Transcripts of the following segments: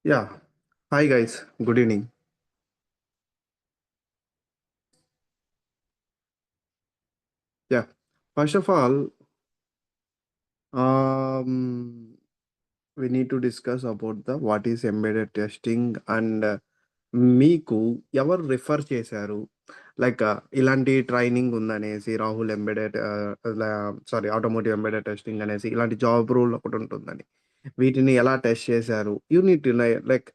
Yeah. Hi guys. Good evening. Yeah. First of all, we need to discuss about the what is embedded testing and మీకు ఎవరు refer చేశారు? Like ఇలాంటి training ఉందనేసి Rahul embedded sorry automotive embedded testing అనేసి ఇలాంటి job role ఒకటి ఉంటుందని. వీటిని ఎలా టెస్ట్ చేశారు? You need to like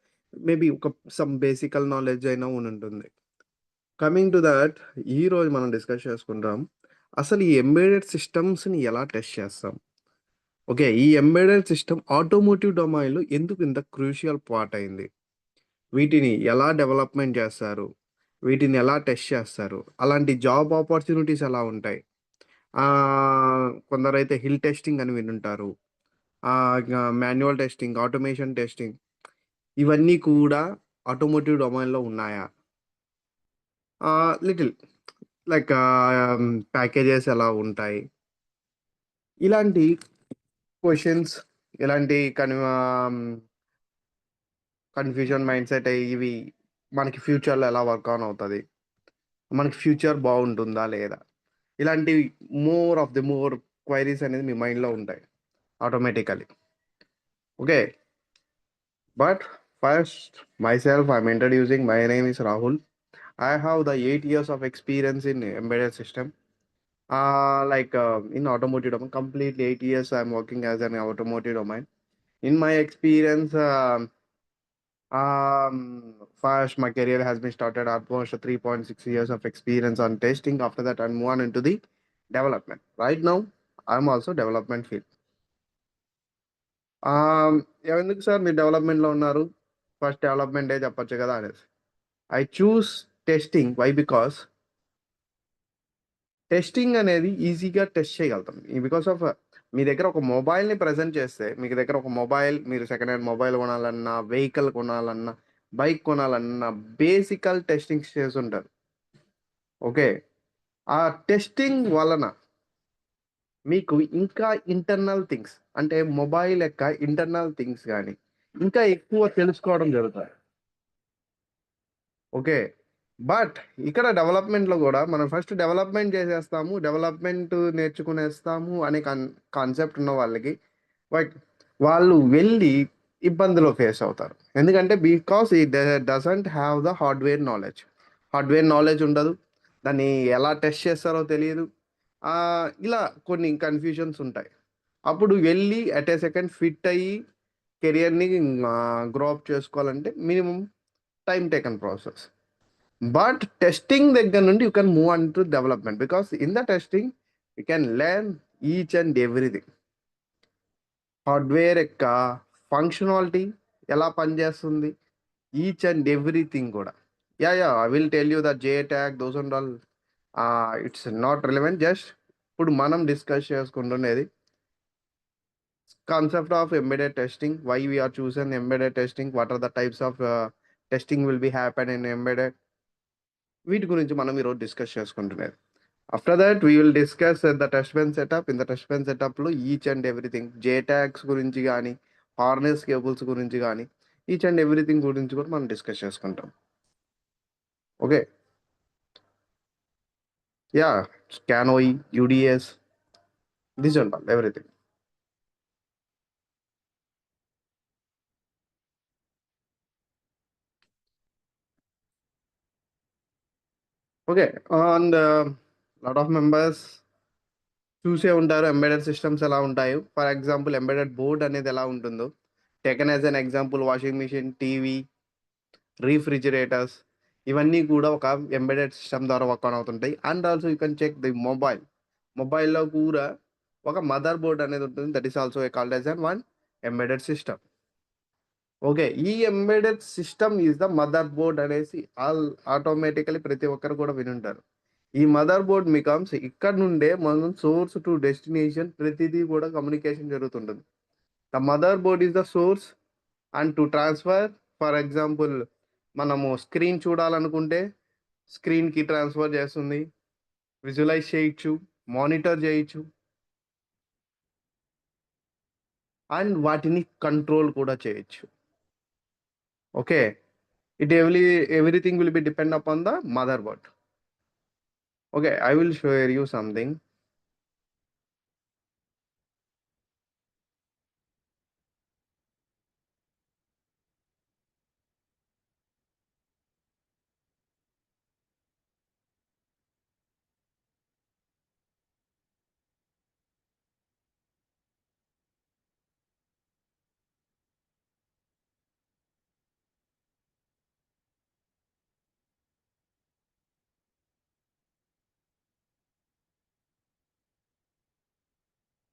maybe ఒక సమ్ బేసికల్ నాలెడ్జ్ అయినా ఉంటుంది. కమింగ్ టు దట్ ఈరోజు మనం డిస్కస్ చేసుకుంటాం. అసలు ఈ ఎంబెడెడ్ సిస్టమ్స్‌ని ఎలా టెస్ట్ చేస్తాం? ఓకే. ఈ ఎంబెడెడ్ సిస్టమ్ ఆటోమోటివ్ డొమైన్‌లో ఎందుకు ఇంత క్రూషియల్ పార్ట్ అయింది? వీటిని ఎలా డెవలప్‌మెంట్ చేస్తారు? వీటిని ఎలా టెస్ట్ చేస్తారు? అలాంటి జాబ్ ఆపర్చునిటీస్ ఎలా ఉంటాయి? కొందరైతే హిల్ టెస్టింగ్ అని వినుంటారు. ఇంగ మాన్యువల్ టెస్టింగ్, ఆటోమేషన్ టెస్టింగ్ ఇవన్నీ కూడా ఆటోమోటివ్ డొమైన్‌లో ఉన్నాయా? లిటిల్ లైక్ ప్యాకేజెస్ ఎలా ఉంటాయి? ఇలాంటి క్వెషన్స్, ఇలాంటి కన్‌ఫ్యూజన్ మైండ్‌సెట్ ఇవి మనకి ఫ్యూచర్‌లో ఎలా వర్క్ ఆన్ అవుతది? మనకి ఫ్యూచర్ బావుంటుందా? లేదా? ఇలాంటివి మోర్ క్వైరీస్ అనేది మీ మైండ్‌లో ఉంటాయి automatically. Okay. But first I'm introducing. My name is Rahul. I have the 8 years of experience in embedded system. In automotive domain, completely 8 years I'm working as an automotive domain. In my experience, first my career has been started almost 3.6 years of experience on testing. After that, I move on into the development. Right now, I'm also development field. ఎందుకు sir మీరు డెవలప్మెంట్‌లో ఉన్నారు? First డెవలప్‌మెంటే చెప్పొచ్చు కదా అనేసి. I choose testing. Why? Because testing అనేది ఈజీగా టెస్ట్ చేయగలుగుతాం. బికాస్ ఆఫ్ మీ దగ్గర ఒక మొబైల్‌ని ప్రెజెంట్ చేస్తే, మీకు దగ్గర ఒక మొబైల్ మీరు సెకండ్ హ్యాండ్ మొబైల్ కొనాలన్నా, వెహికల్ కొనాలన్నా, బైక్ కొనాలన్నా బేసికల్ టెస్టింగ్స్ చేసుంటారు. ఓకే. ఆ టెస్టింగ్ వలన మీకు ఇంకా ఇంటర్నల్ థింగ్స్ అంటే మొబైల్ యొక్క ఇంటర్నల్ థింగ్స్ గాని, ఇంకా ఎక్కువ తెలుసుకోవడం జరుగుతాయి. ఓకే. బట్ ఇక్కడ డెవలప్‌మెంట్‌లో గూడా మనం ఫస్ట్ డెవలప్‌మెంట్ చేసేస్తాము. డెవలప్‌మెంట్ నేర్చుకునేస్తాము అనే కాన్సెప్ట్ ఉన్న వాళ్ళకి బట్ వాళ్ళు వెళ్ళి ఇబ్బందులు ఫేస్ అవుతారు. ఎందుకంటే because doesn't have the hardware knowledge. Hardware knowledge ఉండదు. దాన్ని ఎలా టెస్ట్ చేస్తారో తెలీదు. ఇలా కొన్ని కన్‌ఫ్యూజన్స్ ఉంటాయి. అప్పుడు వెళ్ళి ఎట్ ఎ సెకండ్ ఫిట్ అయ్యి కెరియర్‌ని గ్రో అప్ చేసుకోవాలంటే minimum time taken process. But testing దగ్గర నుండి you can move on to development because in the testing you can learn each and everything. Hardware యొక్క ఫంక్షనాలిటీ ఎలా పనిచేస్తుంది ఈచ్ అండ్ ఎవ్రీథింగ్ కూడా. I will tell you that JTAG those and all it's not relevant. Just ఇప్పుడు మనం discuss చేసుకుంటున్నది concept of embedded testing, why we are chosen embedded testing, what are the types of testing will be happen in embedded. వీటి గురించి మనం ఈరోజు discuss చేసుకుంటున్నది. After that we will discuss the test bench setup. In the test bench సెటప్లో each and everything జేటాక్స్ గురించి కానీ, harness cables గురించి కానీ, each and everything గురించి కూడా మనం డిస్కస్ చేసుకుంటాం. ఓకే. యా. స్కానోయి, UDS, this and all everything. Okay. And lot of members చూసే ఉంటారు ఎంబెడెడ్ సిస్టమ్స్ ఎలా ఉంటాయో. ఫర్ ఎగ్జాంపుల్ ఎంబెడెడ్ బోర్డ్ అనేది ఎలా ఉంటుందో. Taken as an example washing machine, TV, refrigerators ఇవన్నీ కూడా ఒక ఎంబెడెడ్ సిస్టమ్ ద్వారా వర్క్ ఆన్ అవుతుంటాయి. And also you can check the mobile. మొబైల్‌లో కూడా ఒక మదర్ బోర్డ్ అనేది ఉంటుంది. That is also called as one embedded system. Okay. ఈ embedded system is the mother board అనేసి ఆటోమేటికల్లీ ప్రతి ఒక్కరు కూడా వినుంటారు. ఈ మదర్ బోర్డ్ బికమ్స్ ఇక్కడ నుండే మనం సోర్స్ టు డెస్టినేషన్ ప్రతిదీ కూడా కమ్యూనికేషన్ జరుగుతుంటుంది. The mother board is the source and to transfer. For example మనము స్క్రీన్ చూడాలనుకుంటే స్క్రీన్‌కి ట్రాన్స్ఫర్ చేస్తుంది. విజువలైజ్ చేయొచ్చు, మానిటర్ చేయొచ్చు అండ్ వాటిని కంట్రోల్ కూడా చేయొచ్చు. Okay, everything will be depend upon the motherboard. Okay, I will show you something.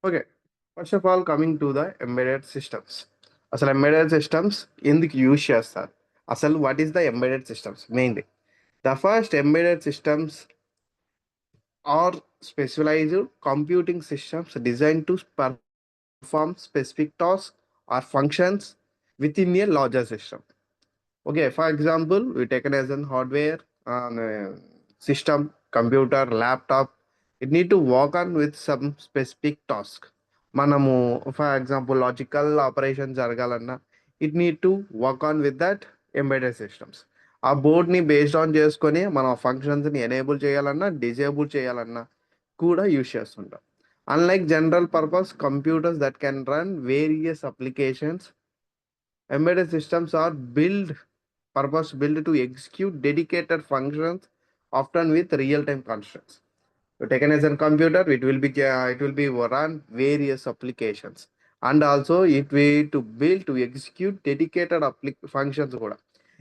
Okay, first of all, coming to the embedded systems. అసలు embedded systems ఎందుకు use చేస్తారు? అసలు what is the embedded systems mainly? The first embedded systems are specialized computing systems designed to perform specific tasks or functions within a larger system. Okay, for example, we taken as an hardware system, computer, laptop. It need to work on with some specific task. మనము for example logical operation జరగాలన్నా it need to work on with that embedded systems. ఆ బోర్డ్ని based on చేసుకొని మనం ఫంక్షన్స్ని enable చేయాలన్నా disable చేయాలన్నా కూడా use చేస్తుంటాం. Unlike general purpose computers that can run various applications, embedded systems are purpose built to execute dedicated functions, often with real-time constraints. So taken as a computer, it will be run various applications, and also it will to build to execute dedicated functions. Kuda.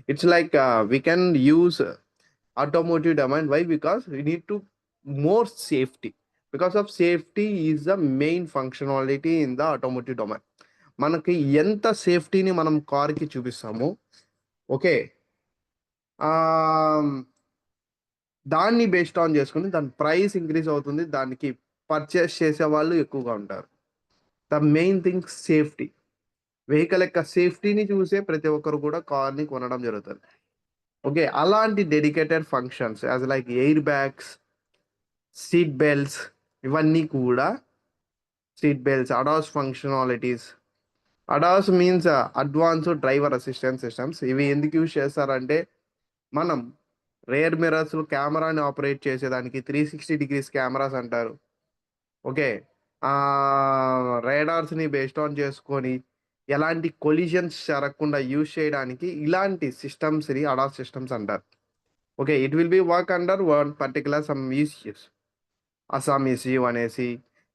It's like we can use automotive domain. Why? Because we need to more safety. Because of safety is the main functionality in the automotive domain. మనకి ఎంత సేఫ్టీని మనం కార్కి చూపిస్తామో, okay, దాన్ని based on చేసుకుని దాని price increase అవుతుంది, దానికి purchase చేసే వాళ్ళు ఎక్కువగా ఉంటారు. The main thing safety. Vehicle యొక్క సేఫ్టీని చూసే ప్రతి ఒక్కరు కూడా కార్ని కొనడం జరుగుతుంది. ఓకే, అలాంటి dedicated functions as like air bags, seat belts, ఇవన్నీ కూడా seat belts, ADAS functionalities. ADAS means advanced driver assistant systems. ఇవి ఎందుకు యూజ్ చేస్తారంటే మనం రేర్ మిరర్స్ కెమెరాని ఆపరేట్ చేసేదానికి 360 డిగ్రీస్ కెమెరాస్ అంటారు. ఓకే, రేడార్స్ని బేస్డ్ ఆన్ చేసుకొని ఎలాంటి కొలిజన్స్ జరగకుండా యూజ్ చేయడానికి ఇలాంటి సిస్టమ్స్ని అడాస్ సిస్టమ్స్ అంటారు. Okay, it will be work under one particular some issues, అస్సాం ఈసీయూ అనేసి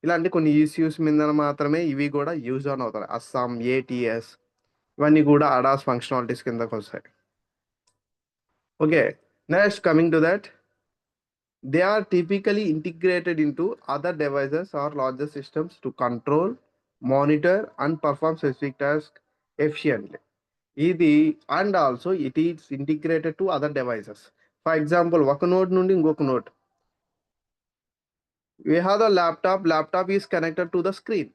ఇలాంటి కొన్ని ఈస్యూస్ మీద మాత్రమే ఇవి కూడా యూజ్ ఆన్ అవుతాయి. అస్సాం, ఏటీఎస్, ఇవన్నీ కూడా అడాస్ ఫంక్షనాలిటీస్ కిందకు వస్తాయి. Okay, next coming to that, they are typically integrated into other devices or larger systems to control, monitor, and perform specific tasks efficiently. ఇది and also it is integrated to other devices. For example, ఒక note నుండి ఇంకొక note. We have the laptop is connected to the screen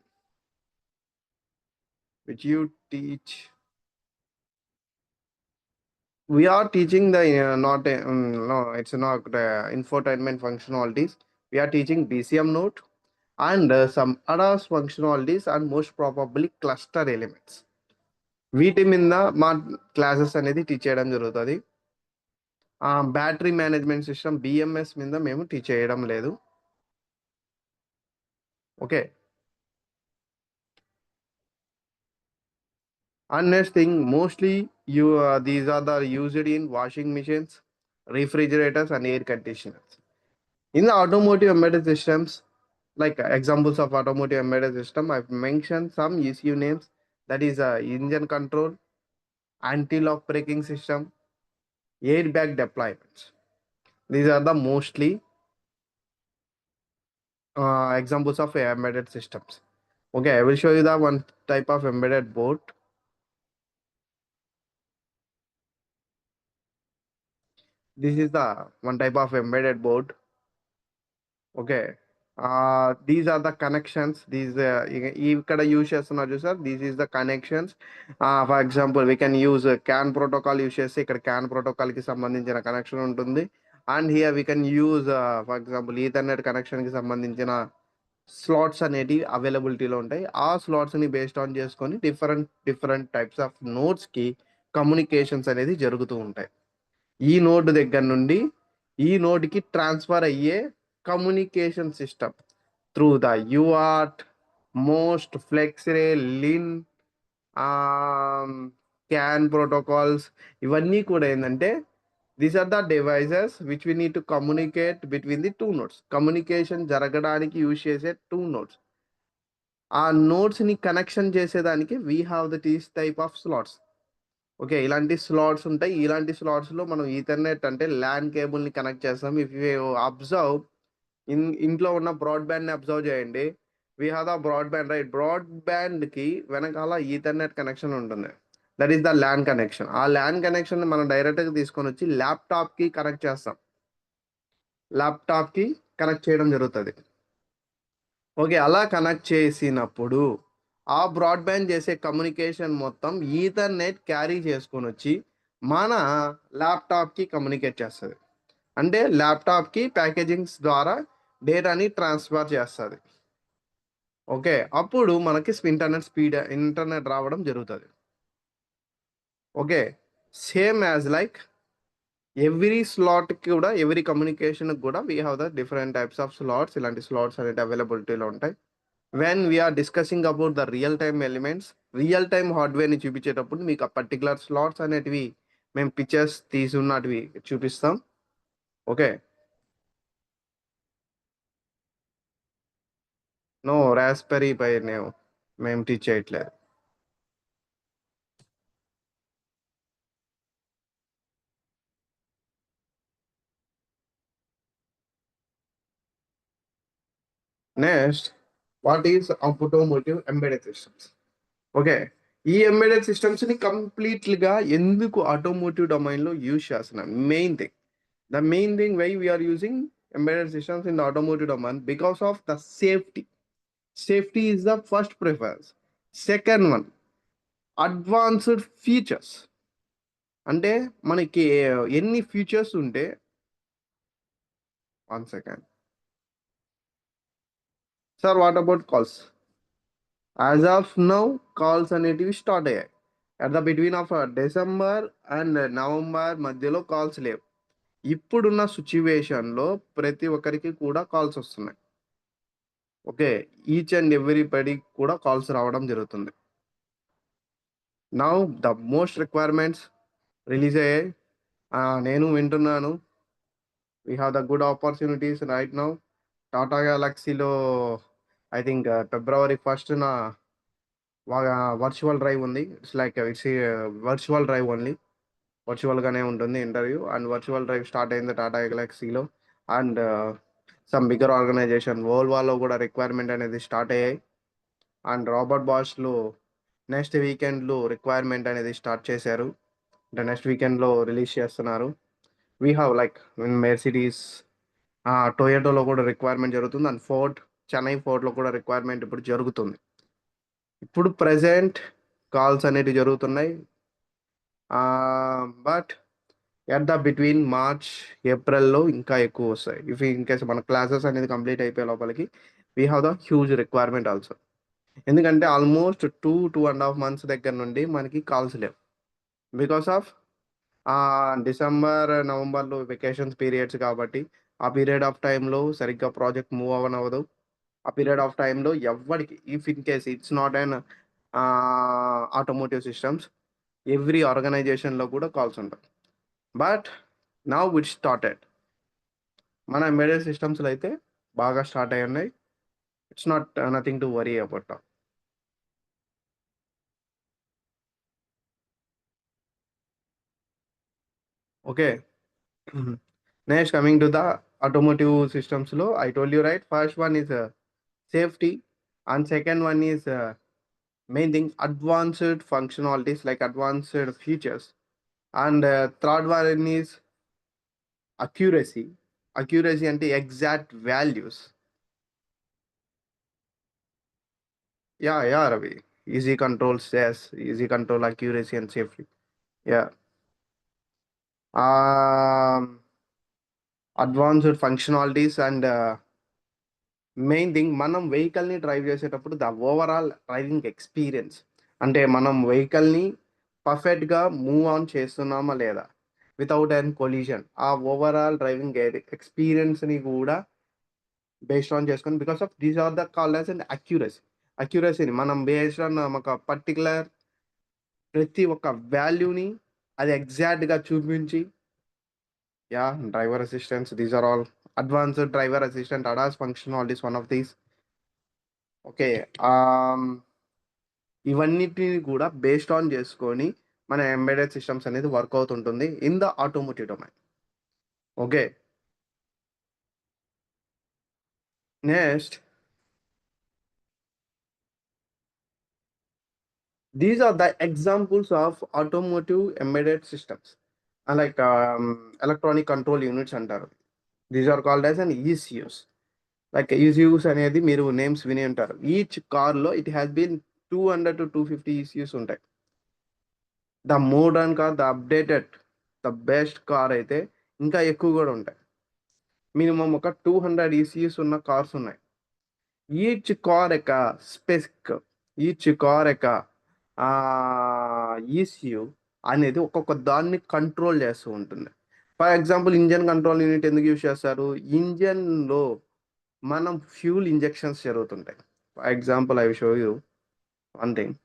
which you teach. We are teaching the not no, it's not infotainment functionalities. We are teaching BCM note and some ADAS functionalities and most probably cluster elements. వీటి మీద మా classes అనేది teach చేయడం జరుగుతుంది. Battery management system BMS మీద మేము teach చేయడం లేదు. Okay, and next thing, mostly these are the used in washing machines, refrigerators, and air conditioners. In the automotive embedded systems, like examples of automotive embedded system, I've mentioned some ECU names. That is engine control, anti-lock braking system, airbag deployments. These are the mostly examples of embedded systems. Okay, I will show you the one type of embedded board. This is the one type of embedded board. Okay, these are the connections. These ఇక్కడ use చేస్తున్నారు sir. This is the connections. For example we can use CAN protocol యూజ్ చేస్తే ఇక్కడ CAN ప్రోటోకాల్కి సంబంధించిన connection ఉంటుంది. And here we can use for example Ethernet కనెక్షన్కి సంబంధించిన స్లాట్స్ అనేటివి అవైలబిలిటీలో ఉంటాయి. ఆ స్లాట్స్ని బేస్డ్ ఆన్ చేసుకొని డిఫరెంట్ టైప్స్ ఆఫ్ నోట్స్కి కమ్యూనికేషన్స్ అనేది జరుగుతూ ఉంటాయి. ఈ నోడ్ దగ్గర నుండి ఈ నోడ్కి ట్రాన్స్ఫర్ అయ్యే communication system through the UART, MOST, FlexRay, LIN, CAN protocols, ఇవన్నీ కూడా ఏంటంటే these are the devices which we need to communicate between the two nodes. Communication జరగడానికి యూజ్ చేసే టూ నోడ్స్. ఆ నోడ్స్ని కనెక్షన్ చేసేదానికి we have the these type of slots. Okay, ఇలాంటి slots ఉంటాయి. ఇలాంటి స్లాట్స్లో మనం ఈథర్నెట్ అంటే ల్యాన్ కేబుల్ని కనెక్ట్ చేస్తాం. ఇఫ్ యూ అబ్జర్వ్ ఇంట్లో ఉన్న బ్రాడ్బ్యాండ్ని అబ్జర్వ్ చేయండి. We have the broadband, right? బ్రాడ్బ్యాండ్కి వెనకాల ఈథర్నెట్ కనెక్షన్ ఉంటుంది. That is the LAN connection. ఆ ల్యాన్ కనెక్షన్ మనం డైరెక్ట్గా తీసుకొని వచ్చి ల్యాప్టాప్కి కనెక్ట్ చేస్తాం. ల్యాప్టాప్కి కనెక్ట్ చేయడం జరుగుతుంది. ఓకే, అలా కనెక్ట్ చేసినప్పుడు ఆ బ్రాడ్బ్యాండ్ చేసే కమ్యూనికేషన్ మొత్తం ఈథర్నెట్ క్యారీ చేసుకొని వచ్చి మన ల్యాప్టాప్కి కమ్యూనికేట్ చేస్తుంది. అంటే ల్యాప్టాప్కి ప్యాకేజింగ్స్ ద్వారా డేటాని ట్రాన్స్ఫర్ చేస్తుంది. ఓకే, అప్పుడు మనకి ఇంటర్నెట్ రావడం జరుగుతుంది. Okay, same as like every స్లాట్కి కూడా, ఎవ్రీ కమ్యూనికేషన్కి కూడా we have the different types of slots. ఇలాంటి స్లాట్స్ అనేది అవైలబిలిటీలో ఉంటాయి. When we are discussing about the real time elements, real time హార్డ్వేర్ని చూపించేటప్పుడు మీకు ఆ పర్టికులర్ స్లాట్స్ అనేటివి మేము పిక్చర్స్ తీసున్నటివి చూపిస్తాం. ఓకే, నో రాస్బెర్రీ పై మేము టీచ్ చేయట్లేదు. Next, what is automotive embedded systems? Okay, ఈ ఎంబెడెడ్ సిస్టమ్స్ని కంప్లీట్గా ఎందుకు ఆటోమోటివ్ డొమైన్లో యూజ్ చేస్తున్నాం? Main thing why we are using embedded systems in the automotive domain, because of the safety is the first preference. Second one, advanced features. అంటే మనకి ఎన్ని features ఉంటే, 1 second sir, what about calls? As of now calls అనేటివి start అయ్యాయి. At the between of December and November మధ్యలో calls లేవు. ఇప్పుడున్న సిచ్యువేషన్లో ప్రతి ఒక్కరికి కూడా కాల్స్ వస్తున్నాయి. ఓకే, ఈచ్ అండ్ ఎవ్రీబడి కూడా కాల్స్ రావడం జరుగుతుంది. Now the most requirements release అయ్యాయి. నేను వింటున్నాను. We have the good opportunities right now. Tata గ్యాలక్సీలో I think February 1st virtual drive ఉంది. It's virtual drive only. వర్చువల్గానే ఉంటుంది interview. And virtual drive start అయింది టాటా గ్యాలక్సీలో. అండ్ సమ్ బిగ్గర్ ఆర్గనైజేషన్ వోల్వాలో కూడా రిక్వైర్మెంట్ అనేది స్టార్ట్ అయ్యాయి. అండ్ రాబర్ట్ బాష్లో నెక్స్ట్ వీకెండ్లో రిక్వైర్మెంట్ అనేది స్టార్ట్ చేశారు. అంటే నెక్స్ట్ వీకెండ్లో రిలీజ్ చేస్తున్నారు. వీ హ్యావ్ లైక్ మెర్సిడీస్, టొయోటోలో కూడా రిక్వైర్మెంట్ జరుగుతుంది. అండ్ చెన్నై ఫోర్డ్లో కూడా రిక్వైర్మెంట్ ఇప్పుడు జరుగుతుంది. ఇప్పుడు ప్రజెంట్ కాల్స్ అనేవి జరుగుతున్నాయి. But at the between March ఏప్రిల్లో ఇంకా ఎక్కువ వస్తాయి. ఇఫ్ ఇన్ కేస్ మన క్లాసెస్ అనేది కంప్లీట్ అయిపోయే లోపలికి we have the huge requirement also. ఎందుకంటే ఆల్మోస్ట్ 2.5 months దగ్గర నుండి మనకి కాల్స్ లేవు. బికాస్ ఆఫ్ డిసెంబర్ నవంబర్లో వెకేషన్స్ పీరియడ్స్ కాబట్టి ఆ పీరియడ్ ఆఫ్ టైంలో సరిగ్గా ప్రాజెక్ట్ మూవ్ అవ్వనవ్వదు. ఆ పీరియడ్ ఆఫ్ టైంలో ఎవరికి, if in case it's not and automotive systems, every ఆర్గనైజేషన్లో కూడా కాల్స్ ఉంటాయి. But now it started. మన ఎంబెడెడ్ సిస్టమ్స్లో అయితే బాగా స్టార్ట్ అయ్యి ఉన్నాయి. It's not nothing to worry about. Okay, next coming to the automotive systems low, I told you right, first one is safety, and second one is main thing advanced functionalities like advanced features, and third one is accuracy and the exact values. Yeah, Ravi, easy controls, yes, easy control, accuracy and safety. Yeah, advanced functionalities and main thing, మనం వెహికల్ని drive చేసేటప్పుడు the overall driving experience, అంటే మనం వెహికల్ని పర్ఫెక్ట్గా move on చేస్తున్నామా లేదా without an collision. ఆ ఓవరాల్ డ్రైవింగ్ ఎక్స్పీరియన్స్ని కూడా బేస్డ్ ఆన్ చేసుకొని, because of these are the called as and అక్యురసీని మనం బేస్డ్ ఆన్ ఒక పర్టికులర్ ప్రతి ఒక్క వాల్యూని అది ఎగ్జాక్ట్గా చూపించి, yeah driver assistants these are all advanced driver assistant ADAS functionalities one of these. Okay, ఇవన్నిటిని కూడా బేస్డ్ ఆన్ చేసుకొని మన ఎంబెడెడ్ సిస్టమ్స్ అనేది వర్క్ అవుతుంటుంది in the automotive domain. Okay, next these are the examples of automotive embedded systems, like electronic control units అంటారు. These are called as an ECUs. Like ECUs అనేది మీరు names విని ఉంటారు. Each కార్లో it has been 200 to 250 ECUs ఉంటాయి. The modern car, the updated, the best car అయితే ఇంకా ఎక్కువ కూడా ఉంటాయి. మినిమం ఒక 200 ఈసీయూస్ ఉన్న కార్స్ ఉన్నాయి. ఈచ్ కార్ యొక్క స్పెసిక్, ఈచ్ కార్ యొక్క ఈసీయూ అనేది ఒక్కొక్క దాన్ని కంట్రోల్ చేస్తూ ఉంటుంది. For example engine control unit ఎందుకు యూజ్ చేస్తారు? ఇంజన్లో మనం ఫ్యూల్ ఇంజెక్షన్స్ జరుగుతుంటాయి. For example I will show you one thing.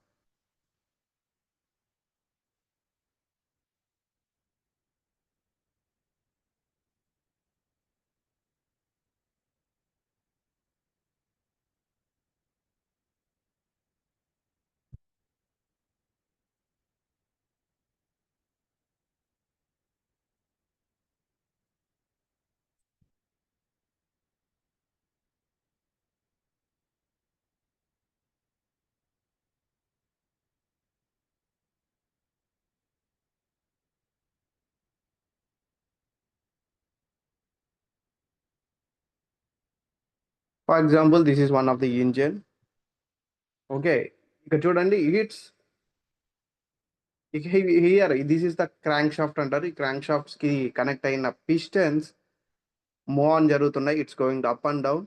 For example this is one of the engine. Okay, ఇక్కడ చూడండి, it's here this is the crank shaft అంటారు. ఈ crank shafts కి connect అయిన పిస్టన్స్ మూవ్ ఆన్ జరుగుతున్నాయి. It's going up and down.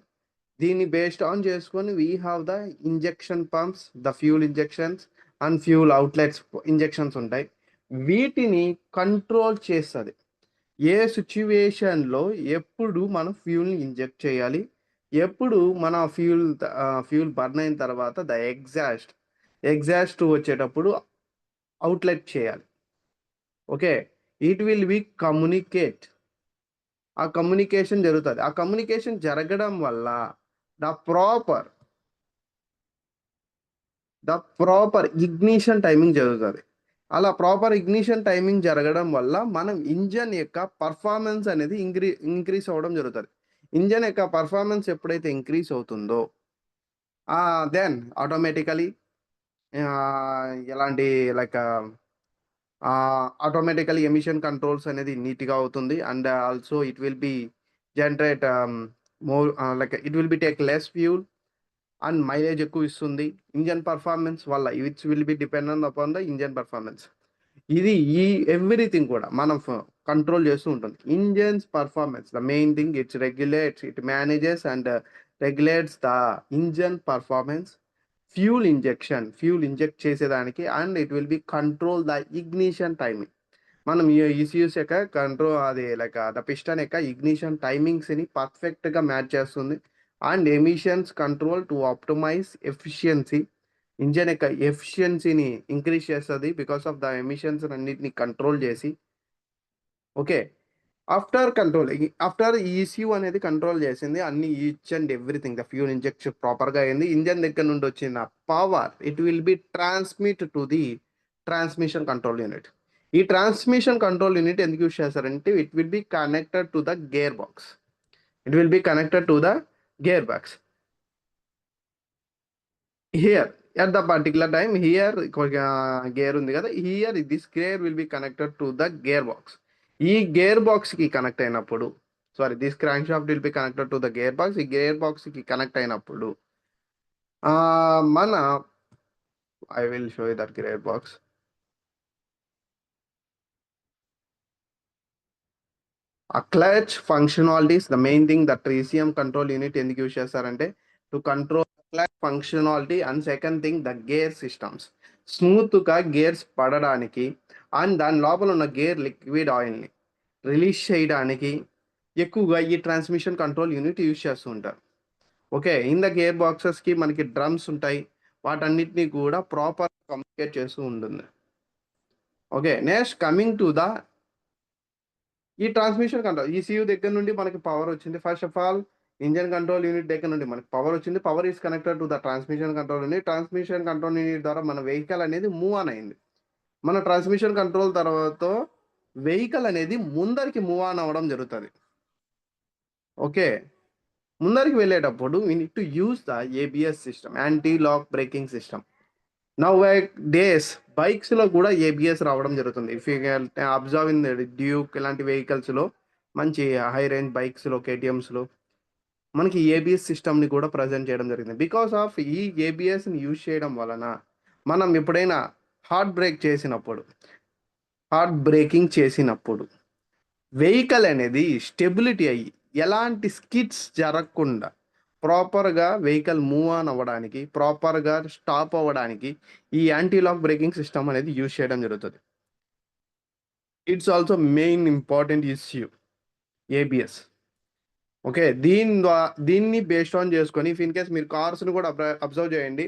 దీన్ని based on చేసుకొని we have the injection pumps, the fuel injections and fuel outlets injections ఉంటాయి. వీటిని control చేస్తుంది ఏ సిచ్యువేషన్లో ఎప్పుడు మనం ఫ్యూల్ని ఇంజెక్ట్ చేయాలి, ఎప్పుడు మన ఫ్యూల్ బర్న్ అయిన తర్వాత ద ఎగ్జాస్ట్ వచ్చేటప్పుడు అవుట్లెట్ చేయాలి. Okay, it will be communicate. ఆ కమ్యూనికేషన్ జరుగుతుంది. ఆ కమ్యూనికేషన్ జరగడం వల్ల ద ప్రాపర్ ఇగ్నిషన్ టైమింగ్ జరుగుతుంది. అలా ప్రాపర్ ఇగ్నిషన్ టైమింగ్ జరగడం వల్ల మనం ఇంజన్ యొక్క పర్ఫార్మెన్స్ అనేది ఇంక్రీస్ అవ్వడం జరుగుతుంది. ఇంజన్ యొక్క పర్ఫార్మెన్స్ ఎప్పుడైతే ఇంక్రీస్ అవుతుందో దెన్ ఆటోమేటికలీ ఎలాంటి లైక్ ఆటోమేటికలీ ఎమిషన్ కంట్రోల్స్ అనేది నీట్గా అవుతుంది. And also it will be generate more like it will be take less fuel and mileage ఎక్కువ ఇస్తుంది. ఇంజన్ పర్ఫార్మెన్స్ వల్ల it's will be dependent upon the engine performance. ఇది ఈ everything కూడా మనం కంట్రోల్ చేస్తూ ఉంటుంది. Engines performance the main thing, it manages and regulates the engine performance, fuel inject చేసేదానికి, and it will be control the ignition timing. మనం ECUs యొక్క control అది లైక్ ద పిస్టన్ యొక్క ఇగ్నిషన్ టైమింగ్స్ని పర్ఫెక్ట్గా మ్యాచ్ చేస్తుంది. And emissions control to optimise efficiency, engine యొక్క ఎఫిషియన్సీని increase చేస్తుంది because of the emissions అన్నిటిని కంట్రోల్ చేసి. ఓకే, ఆఫ్టర్ ఈసీయూ అనేది కంట్రోల్ చేసింది అన్ని each and everything, the fuel injection ప్రాపర్గా అయింది. ఇంజన్ దగ్గర నుండి వచ్చిన power it will be transmit to the transmission control unit. ఈ ట్రాన్స్మిషన్ కంట్రోల్ యూనిట్ ఎందుకు యూస్ చేస్తారంటే it will be connected to the gear box. Here at the particular time here gear ఉంది కదా, here this gear will be connected to the gear box. ఈ gear box కి connect అయినప్పుడు, this crank shaft will be connected to the gear box. ఈ gear box కి connect అయినప్పుడు మన I will show that gear box. ఆ clutch functionalities the main thing that ECM control unit ఎందుకు use చేస్తారంటే to control clutch functionality. And second thing the gear systems. స్మూత్గా gears పడడానికి and దాని లోపల ఉన్న గేర్ లిక్విడ్ ఆయిల్ని రిలీజ్ చేయడానికి ఎక్కువగా ఈ ట్రాన్స్మిషన్ కంట్రోల్ యూనిట్ యూజ్ చేస్తూ ఉంటారు. ఓకే, ఇన్ ద గేర్ బాక్సెస్కి మనకి డ్రమ్స్ ఉంటాయి, వాటన్నిటిని కూడా ప్రాపర్ కమ్యూనికేట్ చేస్తూ ఉంటుంది. Okay, next coming to the ఈ ట్రాన్స్మిషన్ కంట్రోల్ ఈసీయూ దగ్గర నుండి మనకి పవర్ వచ్చింది. First of all engine control unit దగ్గర నుండి మనకి పవర్ వచ్చింది. Power is connected to the transmission control unit. Transmission control unit ద్వారా మన వెహికల్ అనేది మూవ్ ఆన్ అయింది. మన ట్రాన్స్మిషన్ కంట్రోల్ తర్వాత వెహికల్ అనేది ముందరికి మూవ్ ఆన్ అవ్వడం జరుగుతుంది. ఓకే, ముందరికి వెళ్ళేటప్పుడు we need to use the ABS system, anti lock braking system. Nowadays బైక్స్లో కూడా ఏబిఎస్ రావడం జరుగుతుంది. If you observe in Duke ఇలాంటి వెహికల్స్లో, మంచి హై రేంజ్ బైక్స్లో, కేటీఎమ్స్లో మనకి ఏబిఎస్ సిస్టమ్ని కూడా ప్రజెంట్ చేయడం జరిగింది. బికాస్ ఆఫ్ ఈ ఏబిఎస్ని యూజ్ చేయడం వలన మనం ఎప్పుడైనా హార్డ్ బ్రేకింగ్ చేసినప్పుడు వెహికల్ అనేది స్టెబిలిటీ అయ్యి ఎలాంటి స్కిడ్స్ జరగకుండా ప్రాపర్గా వెహికల్ మూవ్ ఆన్ అవ్వడానికి, ప్రాపర్గా స్టాప్ అవ్వడానికి ఈ యాంటీ లాక్ బ్రేకింగ్ సిస్టమ్ అనేది యూజ్ చేయడం జరుగుతుంది. It's also main important issue ABS. Okay, దీన్ని బేస్డ్ ఆన్ చేసుకొని ఇఫ్ ఇన్ కేస్ మీరు కార్స్ని కూడా అబ్జర్వ్ చేయండి.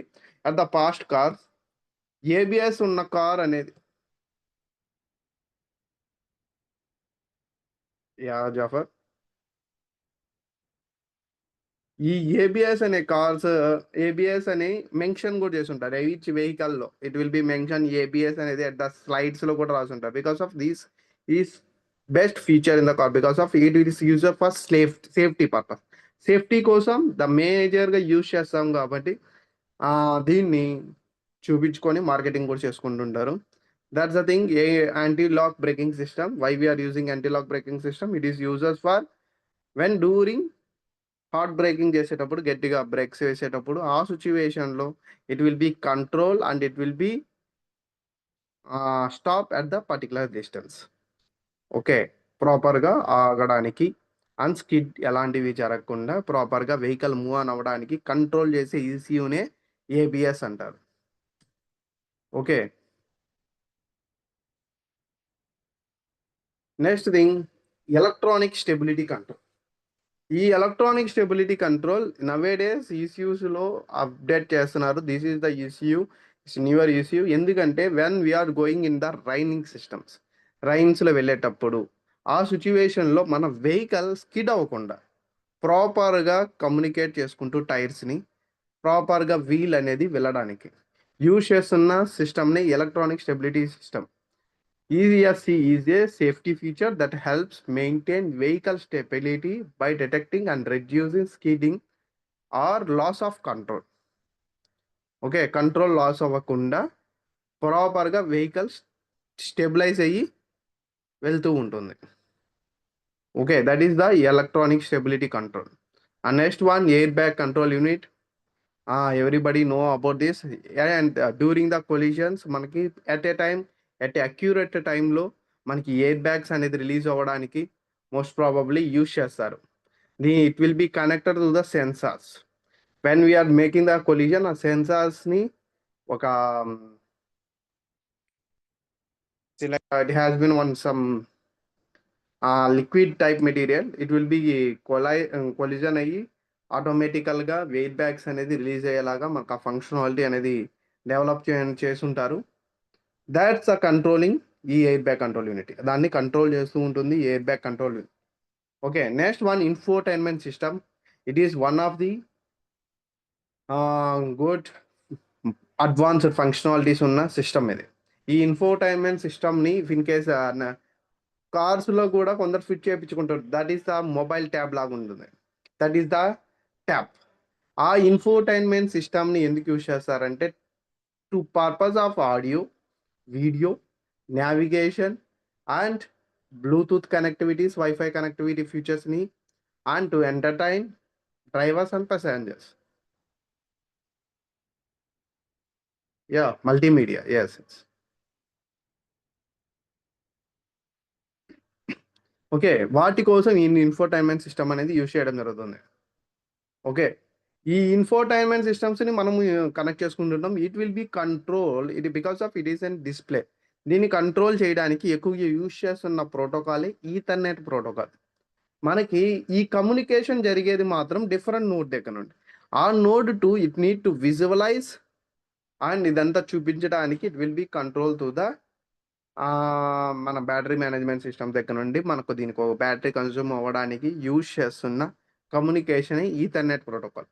At the past cars ABS ఉన్న కార్ అనేది జాఫర్, ఈ ఏబిఎస్ అని మెన్షన్ కూడా చేసి ఉంటారు ఈచ్ వెహికల్లో. It will be mention ABS అనేది అట్ ద స్లైడ్స్లో కూడా రాసి ఉంటారు. Because of this is best feature in the car, because of it is user for safety purpose. Safety కోసం మేజర్గా యూజ్ చేస్తాం కాబట్టి దీన్ని చూపించుకొని మార్కెటింగ్ కూడా చేసుకుంటుంటారు. That's the thing. A anti lock braking system, why we are using anti lock braking system, it is users for when during hard braking చేసేటప్పుడు, గట్టిగా బ్రేక్స్ వేసేటప్పుడు ఆ సిచ్యువేషన్లో it will be control and it will be stop at the particular distance. Okay, ప్రాపర్గా ఆగడానికి, అన్స్కిడ్ ఎలాంటివి జరగకుండా ప్రాపర్గా వెహికల్ మూవ్ ఆన్ అవ్వడానికి కంట్రోల్ చేసే ఈసీయూనే ఏబిఎస్ అంటారు. Okay, next thing electronic stability control. ఈ ఎలక్ట్రానిక్ స్టెబిలిటీ కంట్రోల్ నవేడేస్ ఈసీయూస్లో అప్డేట్ చేస్తున్నారు. This is the ECU, newer ECU. ఎందుకంటే when we are going in the raining systems, రైన్స్లో వెళ్ళేటప్పుడు ఆ సిచ్యువేషన్లో మన వెహికల్ స్కిడ్ అవ్వకుండా ప్రాపర్గా కమ్యూనికేట్ చేసుకుంటూ టైర్స్ని ప్రాపర్గా వీల్ అనేది వెళ్ళడానికి యూజ్ చేస్తున్న సిస్టమ్ని electronic stability system. ESC is a safety feature that helps maintain vehicle stability by detecting and reducing skidding or loss of control. Okay, control loss అవ్వకుండా ప్రాపర్గా వెహికల్స్ స్టెబిలైజ్ అయ్యి వెళ్తూ ఉంటుంది. Okay, that is the electronic stability control. And next one, air bag control unit. Everybody know about this. And during the collisions మనకి at accurate టైంలో మనకి air bags అనేది release అవ్వడానికి మోస్ట్ ప్రాబబ్లీ యూజ్ చేస్తారు. It will be connected to the sensors. When we're making the collision, ఆ సెన్సార్స్ని ఒక it has been some liquid type material, it will be collision అయ్యి ఆటోమేటికల్గా wait bags అనేది release అయ్యేలాగా మనకు ఆ ఫంక్షనాలిటీ అనేది డెవలప్ చేసుంటారు. దాట్స్ కంట్రోలింగ్ ఈ ఎయిర్ బ్యాగ్ కంట్రోల్ యూనిట్. దాన్ని కంట్రోల్ చేస్తూ ఉంటుంది air bag control unit. Okay, next one, infotainment system. It is one of the good advanced functionalities ఉన్న సిస్టమ్ ఇది. ఈ ఇన్ఫోటైన్మెంట్ సిస్టమ్ని ఇన్ కేస్ కార్స్లో కూడా కొందరు ఫిట్ చేయించుకుంటారు. That is the mobile tab లాగా ఉంటుంది. That is the tab. ఆ ఇన్ఫోటైన్మెంట్ సిస్టమ్ని ఎందుకు యూజ్ చేస్తారంటే to purpose of audio, video, navigation and Bluetooth connectivities, wifi connectivity ఫీచర్స్ని and to entertain drivers and passengers. Multimedia, yes. Okay, వాటి కోసం ఈ ఇన్ఫోటైన్మెంట్ సిస్టమ్ అనేది యూజ్ చేయడం జరుగుతుంది. ఓకే, ఈ ఇన్ఫోటైన్మెంట్ సిస్టమ్స్ని మనము కనెక్ట్ చేసుకుంటుంటాం. ఇట్ విల్ బి కంట్రోల్ ఇది because of it is and display. దీన్ని కంట్రోల్ చేయడానికి ఎక్కువగా యూజ్ చేస్తున్న ప్రోటోకాల్ ఈథర్నెట్ ప్రోటోకాల్. మనకి ఈ కమ్యూనికేషన్ జరిగేది మాత్రం డిఫరెంట్ నోడ్ దగ్గర నుండి. ఆ node to it need to visualise and ఇదంతా చూపించడానికి it will be control to the మన బ్యాటరీ మేనేజ్మెంట్ సిస్టమ్ దగ్గర నుండి మనకు దీనికి ఒక బ్యాటరీ కన్జ్యూమ్ అవ్వడానికి యూజ్ చేస్తున్న communication ethernet protocol.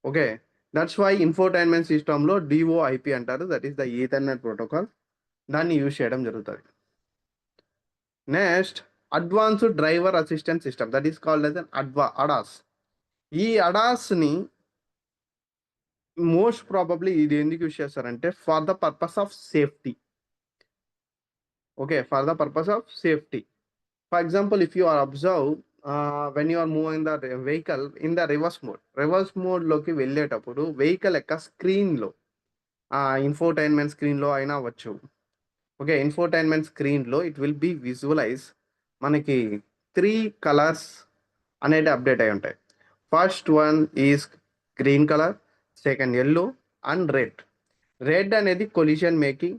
Okay, that's why infotainment సిస్టంలో డిఓఐపి అంటారు, that is the ethernet protocol. దాన్ని యూజ్ చేయడం జరుగుతుంది. Next, advanced driver assistant system, that is called as ADAS. ఈ అడాస్ని మోస్ట్ ప్రాబబ్లీ ఇది ఎందుకు యూజ్ చేస్తారంటే for the purpose of safety. Okay, for the purpose of safety. For example, if you are observe when you are moving the vehicle in the reverse మోడ్లోకి వెళ్ళేటప్పుడు vehicle యొక్క స్క్రీన్లో, infotainment స్క్రీన్లో అయినా అవ్వచ్చు. ఓకే, ఇన్ఫోటైన్మెంట్ స్క్రీన్లో it will be visualize మనకి 3 colours అనేవి అప్డేట్ అయి ఉంటాయి. First one is green colour, second yellow and red. Red అనేది collision making,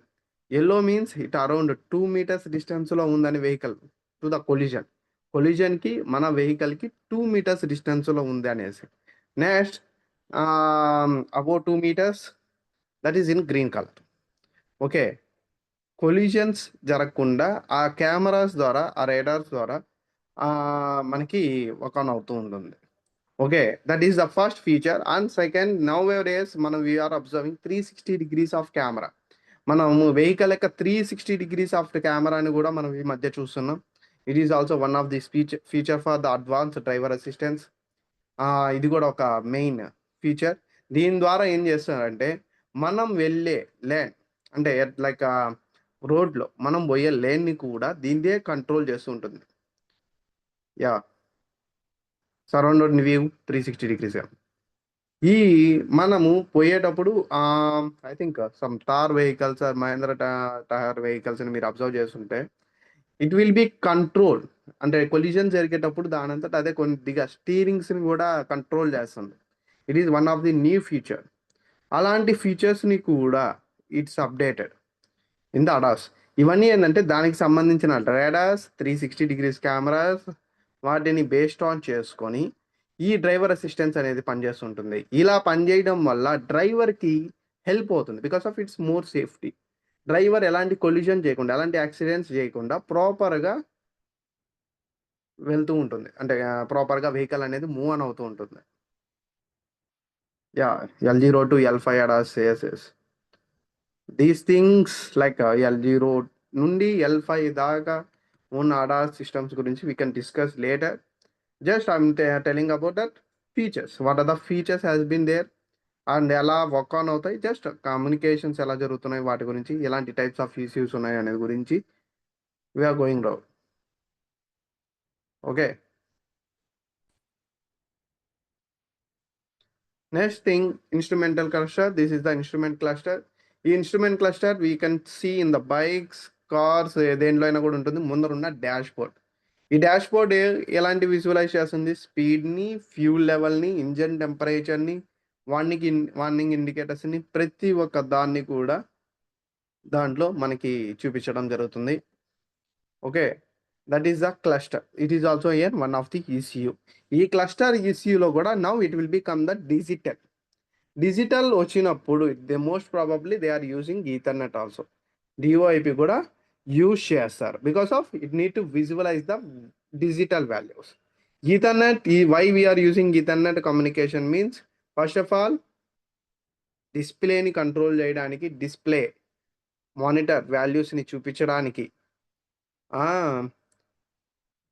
yellow means it around 2 metres డిస్టెన్స్లో ఉందని వెహికల్ టు ద కొలిజన్కి మన వెహికల్కి 2 మీటర్స్ డిస్టెన్స్లో ఉంది అనేసి. Next, about 2 metres, that is in green colour. Okay, collisions జరగకుండా ఆ కెమెరాస్ ద్వారా, ఆ రేడార్స్ ద్వారా మనకి వర్క్ ఆన్ అవుతూ ఉంటుంది. Okay, that is the first feature. And second, nowadays మనం we are observing 360 degrees of camera. మనము వెహికల్ యొక్క 360 డిగ్రీస్ ఆఫ్ కెమెరాని కూడా మనం ఈ మధ్య చూస్తున్నాం. It is also one of the feature for the advance driver assistance. ఇది కూడా ఒక మెయిన్ ఫీచర్. దీని ద్వారా ఏం చేస్తున్నారంటే మనం వెళ్ళే లేన్, అంటే లైక్ రోడ్లో మనం పోయే లేన్ని కూడా దీనిదే కంట్రోల్ చేస్తూ ఉంటుంది. Yeah, surrounded view 360 degrees. ఈ మనము పోయేటప్పుడు ఐ థింక్ సమ్ టార్ వెహికల్స్, మహేంద్ర టైర్ వెహికల్స్ని మీరు అబ్జర్వ్ చేస్తుంటే ఇట్ విల్ బి కంట్రోల్, అంటే కొలిజన్ జరిగేటప్పుడు దానంతట అదే కొద్దిగా స్టీరింగ్స్ని కూడా కంట్రోల్ చేస్తుంది. It is one of the new feature. అలాంటి ఫీచర్స్ని కూడా it's updated in the ADAS. ఇవన్నీ ఏంటంటే దానికి సంబంధించిన రేడార్స్, 360 డిగ్రీస్ కెమెరాస్, వాటిని బేస్డ్ ఆన్ చేసుకొని ఈ డ్రైవర్ అసిస్టెన్స్ అనేది పనిచేస్తుంటుంది. ఇలా పనిచేయడం వల్ల డ్రైవర్కి హెల్ప్ అవుతుంది because of it's more safety. Driver ఎలాంటి కొలిజన్ చేయకుండా, ఎలాంటి యాక్సిడెంట్స్ చేయకుండా ప్రాపర్గా వెళ్తూ ఉంటుంది, అంటే ప్రాపర్గా వెహికల్ అనేది మూవ్ ఆన్ అవుతూ ఉంటుంది. Yeah, L0 to L5 ADAS ఎస్. దీస్ థింగ్స్ లైక్ L0 నుండి L5 దాకా ఉన్న అడాస్ సిస్టమ్స్ గురించి we can discuss later. Just I'm telling about that features, what are the features has been there and ఎలా work on అవుతాయి, just communications ఎలా జరుగుతున్నాయి వాటి గురించి, ఎలాంటి టైప్స్ ఆఫ్ ఇష్యూస్ ఉన్నాయి అనేది గురించి వీఆర్ గోయింగ్ రౌ. Okay, next thing, instrumental cluster. This is the instrument cluster. ఈ instrument cluster we can see in the bikes, cars, దేంట్లో అయినా కూడా ఉంటుంది. ముందరున్న డాష్ బోర్డ్. ఈ డాష్ బోర్డ్ ఎలాంటి విజువలైజ్ చేస్తుంది? స్పీడ్ని, ఫ్యూల్ లెవెల్ని, ఇంజన్ టెంపరేచర్ని, వార్నింగ్ ఇండికేటర్స్ని, ప్రతి ఒక్క దాన్ని కూడా దాంట్లో మనకి చూపించడం జరుగుతుంది. Okay, that is the cluster. It is also year one of the ECU. ఈ క్లస్టర్ ఈసీయూలో కూడా now it will become the digital వచ్చినప్పుడు they most probably they are using Ethernet also. DoIP కూడా యూజ్ చేస్తారు because of it need to visualize the digital values. Ethernet, why we are using Ethernet communication means, first of all డిస్ప్లేని control చేయడానికి, display monitor వాల్యూస్ని చూపించడానికి,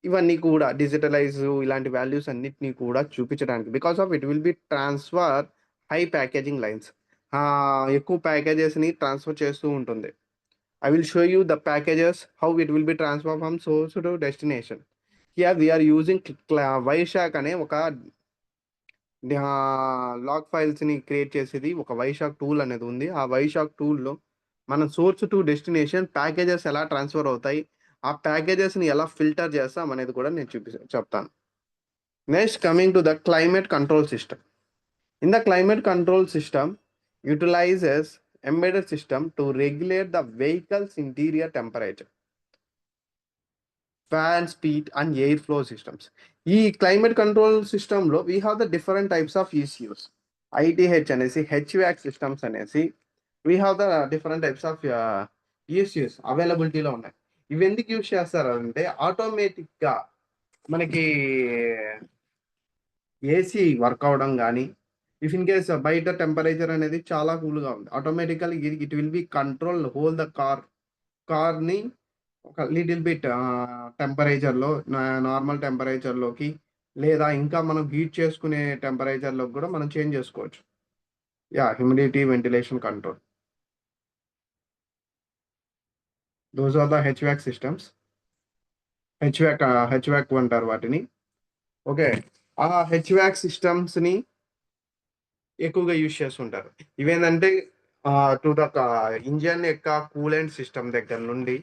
ఇవన్నీ కూడా digitalise ఇలాంటి values అన్నిటినీ కూడా చూపించడానికి, because of it will be transfer high packaging lines. ఎక్కువ ప్యాకేజెస్ని ట్రాన్స్ఫర్ చేస్తూ ఉంటుంది. I will show you the packages how it will be transfer from source to destination. Here we're using Wireshark అనే ఒక లాగ్ ఫైల్స్ని క్రియేట్ చేసేది ఒక Vaishakh tool అనేది ఉంది. ఆ వైశాఖ్ టూల్లో మన సోర్స్ టు డెస్టినేషన్ ప్యాకేజెస్ ఎలా ట్రాన్స్ఫర్ అవుతాయి, ఆ ప్యాకేజెస్ని ఎలా ఫిల్టర్ చేస్తాం అనేది కూడా నేను చెప్తాను. Next, coming to the climate control system. In the climate control system, utilizes embedded system to regulate the vehicle's interior temperature, fan speed, and airflow systems. ఈ క్లైమేట్ కంట్రోల్ సిస్టంలో we have the different types of ECUs. ITH అనేసి, HVAC systems అనేసి, we have the different types of ECUs అవైలబిలిటీలో ఉన్నాయి. ఇవి ఎందుకు use చేస్తారంటే ఆటోమేటిక్గా మనకి ఏసీ వర్క్ అవడం కానీ, ఇఫ్ ఇన్ కేస్ బయట టెంపరేచర్ అనేది చాలా కూల్గా ఉంది, automatically it will be control whole the కార్ని ఒక లిటిల్ బిట్ టెంపరేచర్లో, నార్మల్ టెంపరేచర్లోకి, లేదా ఇంకా మనం హీట్ చేసుకునే టెంపరేచర్లోకి కూడా మనం చేంజ్ చేసుకోవచ్చు. Humidity, ventilation control, those are the HVAC systems. HVAC అంటారు వాటిని. ఓకే, ఆ హెచ్వాక్ సిస్టమ్స్ని ఎక్కువగా యూజ్ చేస్తుంటారు. ఇవేంటంటే టు ద ఇంజన్ యొక్క కూలెంట్ సిస్టమ్ దగ్గర నుండి,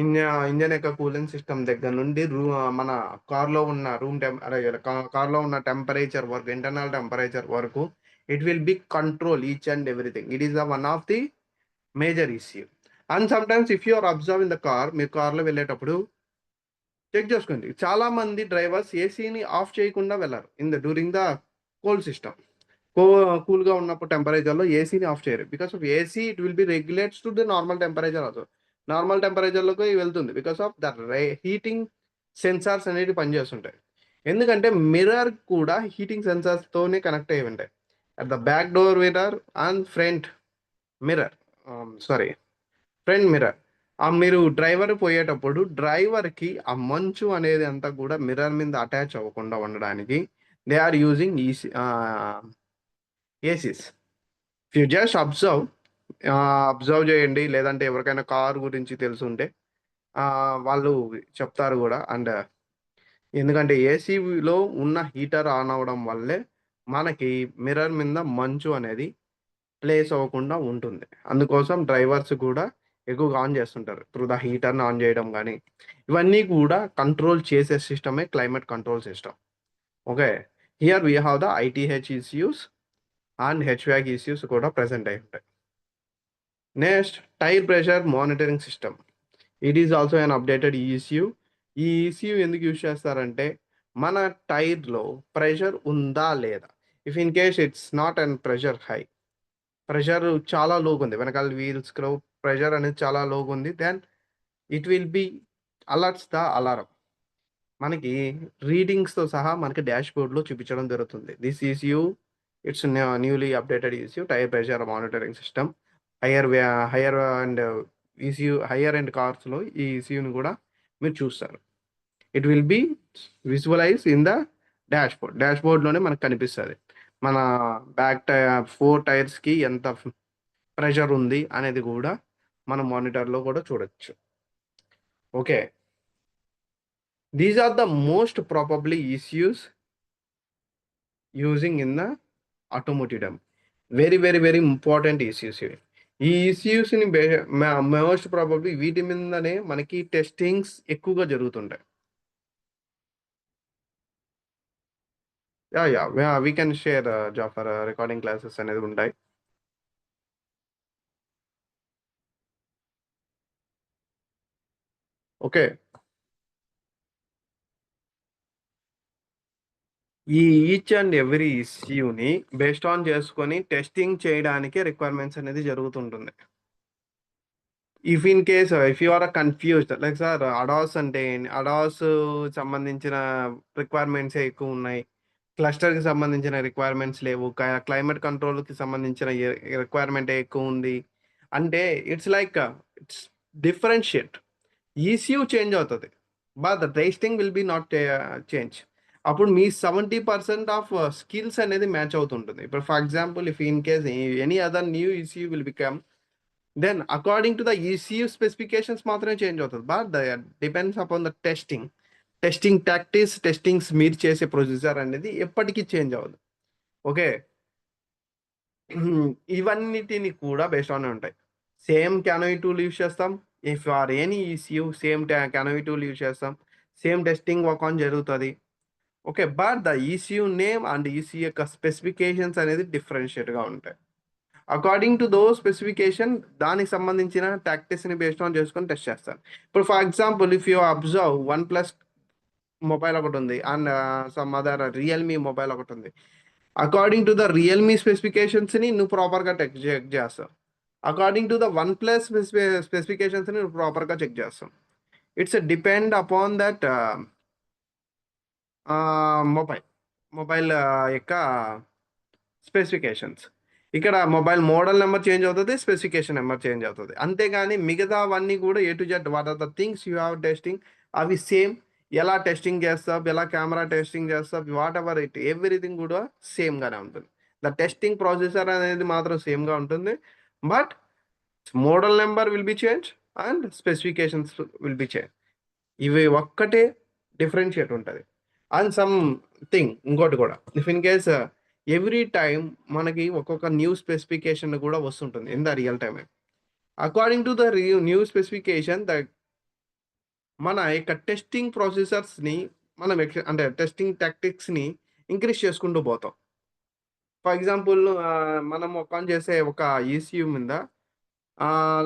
ఇంజన్ యొక్క కూలింగ్ సిస్టమ్ దగ్గర నుండి మన కార్లో ఉన్న కార్లో ఉన్న టెంపరేచర్ వరకు, ఇంటర్నల్ టెంపరేచర్ వరకు it will be control each and everything. It is the one of the major issue. And sometimes if you are observe in the car, మీరు కార్లో వెళ్ళేటప్పుడు చెక్ చేసుకోండి, చాలా మంది డ్రైవర్స్ ఏసీని ఆఫ్ చేయకుండా వెళ్ళారు డ్యూరింగ్ ద కోల్డ్ సిస్టమ్. కూల్గా ఉన్నప్పుడు టెంపరేచర్లో ఏసీని ఆఫ్ చేయరు. Because of AC it will be regulates to the normal temperature also. Normal టెంపరేచర్లోకి వెళ్తుంది because of the heating sensors అనేవి పనిచేస్తుంటాయి. ఎందుకంటే మిర్రర్ కూడా హీటింగ్ సెన్సార్స్తోనే కనెక్ట్ అయ్యి ఉంటాయి. At the back door mirror and front mirror, front mirror. మీరు driver పోయేటప్పుడు డ్రైవర్కి ఆ మంచు అనేది అంతా కూడా మిర్రర్ మీద అటాచ్ అవ్వకుండా ఉండడానికి they are using ACs. You just observe చేయండి, లేదంటే ఎవరికైనా కార్ గురించి తెలుసుంటే వాళ్ళు చెప్తారు కూడా. అండ్ ఎందుకంటే ఏసీలో ఉన్న హీటర్ ఆన్ అవ్వడం వల్లే మనకి మిర్రర్ మీద మంచు అనేది ప్లేస్ అవ్వకుండా ఉంటుంది. అందుకోసం డ్రైవర్స్ కూడా ఎక్కువగా ఆన్ చేస్తుంటారు త్రూ ద హీటర్ని ఆన్ చేయడం కానీ. ఇవన్నీ కూడా కంట్రోల్ చేసే సిస్టమే climate control system. Okay, here we have the ITH issues and HVAC issues కూడా ప్రెసెంట్ అయి ఉంటాయి. Next, tyre pressure monitoring system. It is also an updated ECU. ఈ ఈసీయూ ఎందుకు యూజ్ చేస్తారంటే మన టైర్లో ప్రెషర్ ఉందా లేదా, if in case it's not and pressure high, pressure చాలా లోగా ఉంది, వెనకాల వీల్స్ ప్రెషర్ అనేది చాలా లోగా ఉంది, then it will be alerts the alarm. మనకి రీడింగ్స్తో సహా మనకి డాష్ బోర్డ్లో చూపించడం జరుగుతుంది. This ECU it's newly updated ECU, tyre pressure monitoring system. Higher end ECU, higher end కార్స్లో ఈ ఈసీయూని కూడా మీరు చూస్తారు. ఇట్ విల్ బి విజువలైజ్ ఇన్ ద డాష్ బోర్డ్లోనే మనకు కనిపిస్తుంది మన బ్యాక్ 4 టైర్స్కి ఎంత ప్రెషర్ ఉంది అనేది కూడా మన మానిటర్లో కూడా చూడొచ్చు. Okay, these are the most probably issues using in the automotive డమ్. Very very very important issues ఇవి. ఈ ఇష్యూస్ని మోస్ట్ ప్రాబబ్లీ వీటి మీదనే మనకి టెస్టింగ్స్ ఎక్కువగా జరుగుతుంటాయి. వీ కెన్ షేర్ జాఫర్ రికార్డింగ్ క్లాసెస్ అనేది ఉంటాయి. ఓకే, ఈ ఈచ్ అండ్ ఎవ్రీ ఇష్యూని బేస్డ్ ఆన్ చేసుకొని టెస్టింగ్ చేయడానికి రిక్వైర్మెంట్స్ అనేది జరుగుతుంటుంది. If in case if you are confused like sir ADAS అంటే అడాస్ సంబంధించిన రిక్వైర్మెంట్స్ ఎక్కువ ఉన్నాయి, క్లస్టర్కి సంబంధించిన రిక్వైర్మెంట్స్ లేవు, క్లైమేట్ కంట్రోల్కి సంబంధించిన రిక్వైర్మెంట్ ఎక్కువ ఉంది అంటే it's like it's differentiate. ECU change అవుతుంది but the testing will be not change. అప్పుడు మీ 70% ఆఫ్ స్కిల్స్ అనేది మ్యాచ్ అవుతుంటుంది. ఇప్పుడు for example if in case any other new ECU will become, then according to the ECU specifications మాత్రమే change అవుతుంది. But the depends upon the testing tactics, testings మీరు చేసే procedure అనేది ఎప్పటికీ చేంజ్ అవ్వదు. ఓకే, ఇవన్నిటిని కూడా బేస్డ్ ఆన్ ఉంటాయి. సేమ్ క్యానోయ్ టూల్ యూస్ చేస్తాం. If are any ECU same CANoe tool use చేస్తాం. సేమ్ టెస్టింగ్ వర్క్ ఆన్ జరుగుతుంది. Okay. But the ECU name and ECU యొక్క స్పెసిఫికేషన్స్ అనేది డిఫరెన్షియేట్‌గా ఉంటాయి. అకార్డింగ్ టు దోస్ స్పెసిఫికేషన్ దానికి సంబంధించిన టాక్టిక్స్‌ని బేస్డ్ ఆన్ చేసుకొని టెస్ట్ చేస్తారు. ఇప్పుడు for example if you observe OnePlus mobile ఒకటుంది. And some other Realme mobile ఒకటుంది. అకార్డింగ్ టు ద రియల్‌మీ స్పెసిఫికేషన్స్‌ని నువ్వు ప్రాపర్‌గా చెక్ చేస్తావు. According to the OnePlus స్పెసిఫికేషన్స్‌ని నువ్వు ప్రాపర్‌గా చెక్ చేస్తావు. It's depend upon that mobile. Mobile యొక్క స్పెసిఫికేషన్స్. ఇక్కడ మొబైల్ మోడల్ నంబర్ చేంజ్ అవుతది. స్పెసిఫికేషన్ నంబర్ చేంజ్ అవుతది. అంతేగాని మిగతావన్నీ కూడా A to Z what are the things you have testing అవి సేమ్. ఎలా టెస్టింగ్ చేస్తావు, ఎలా కెమెరా టెస్టింగ్ చేస్తావు, వాటెవర్ ఇట్ ఎవ్రీథింగ్ కూడా సేమ్‌గానే ఉంటుంది. ద టెస్టింగ్ ప్రాసెసర్ అనేది మాత్రం సేమ్‌గా ఉంటుంది. But model number will be change and specifications will be change. ఇవి ఒక్కటే డిఫరెన్షియేట్ ఉంటది. అండ్ సమ్ థింగ్ ఇంకోటి కూడా. If in case every time మనకి ఒక్కొక్క న్యూ స్పెసిఫికేషన్ కూడా వస్తుంటుంది ఇన్ ద రియల్ టైమే. According to the new specification మన యొక్క టెస్టింగ్ ప్రాసెసర్స్‌ని మనం అంటే టెస్టింగ్ టాక్టిక్స్‌ని ఇంక్రీజ్ చేసుకుంటూ పోతాం. ఫర్ ఎగ్జాంపుల్ మనం ఆన్ చేసే ఒక ఈసీయూ మీద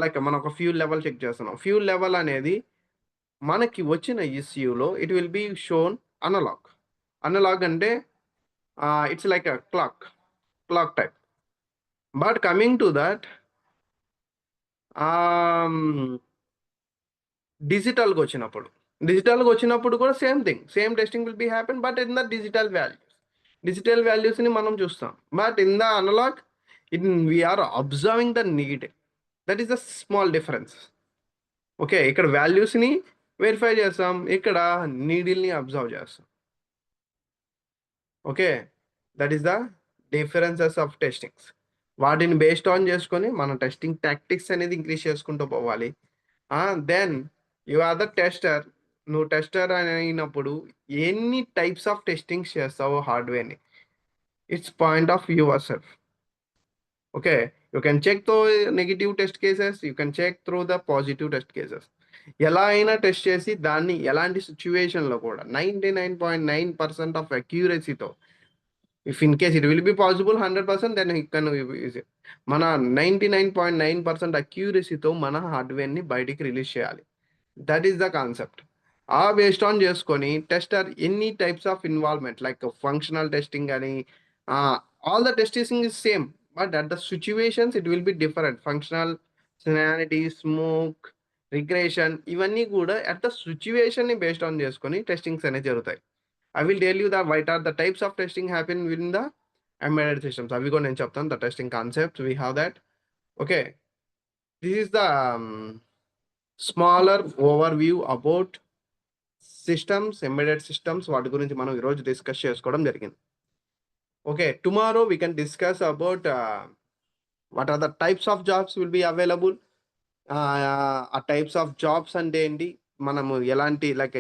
లైక్ మనం ఒక ఫ్యూల్ లెవెల్ చెక్ చేస్తున్నాం. ఫ్యూల్ లెవెల్ అనేది మనకి వచ్చిన ఈసీయూలో it will be shown analog. Analog అంటే it's like a clock type. But coming to that ah, డిజిటల్‌గొచ్చినప్పుడు, డిజిటల్‌గొచ్చినప్పుడు కూడా same thing. Same testing will be happen but in the digital values. Digital వాల్యూస్‌ని మనం చూస్తాం. But in the analog we are observing the need. That is the small difference. Okay. ఇక్కడ వాల్యూస్‌ని verify చేస్తాం. ఇక్కడ నీడిల్‌ని అబ్జర్వ్ చేస్తాం. Okay. That is the differences of testings. వాటిని based on చేసుకొని మనం టెస్టింగ్ టాక్టిక్స్ అనేది ఇంక్రీజ్ చేసుకుంటూ పోవాలి. Then you are the tester. నువ్వు టెస్టర్ అయినప్పుడు ఎన్ని టైప్స్ ఆఫ్ టెస్టింగ్స్ చేస్తావో హార్డ్‌వేర్‌ని. It's point of your self. Okay. You can check through negative test cases. You can check through the positive test cases. ఎలా అయినా test చేసి దాన్ని ఎలాంటి సిట్యుయేషన్‌లో కూడా 99.9% ఆఫ్ అక్యురసీతో if in case it will be possible 100% then you can use it. మన 99.9% అక్యురసీతో మన హార్డ్‌వేర్‌ని బయటికి రిలీజ్ చేయాలి. That is the concept. Based on చేసుకొని టెస్టర్ ఎన్ని types of involvement like functional testing అని all the testing is same. But at the situations it will be different. Functional, sanity, smoke, regression ఇవన్నీ కూడా at the సిట్యుయేషన్‌ని based on చేసుకొని testings అనేవి జరుగుతాయి. I will tell you the what are the types of testing happen in the embedded systems. అవి కూడా నేను చెప్తాను. The testing concepts we have that. Okay. This is the smaller overview about systems, embedded systems వాటి గురించి మనం ఈరోజు discuss చేసుకోవడం జరిగింది. Okay. Tomorrow we can discuss about what are the types of jobs will be available. ఆ types of jobs అంటే ఏంటి? మనము ఎలాంటి లైక్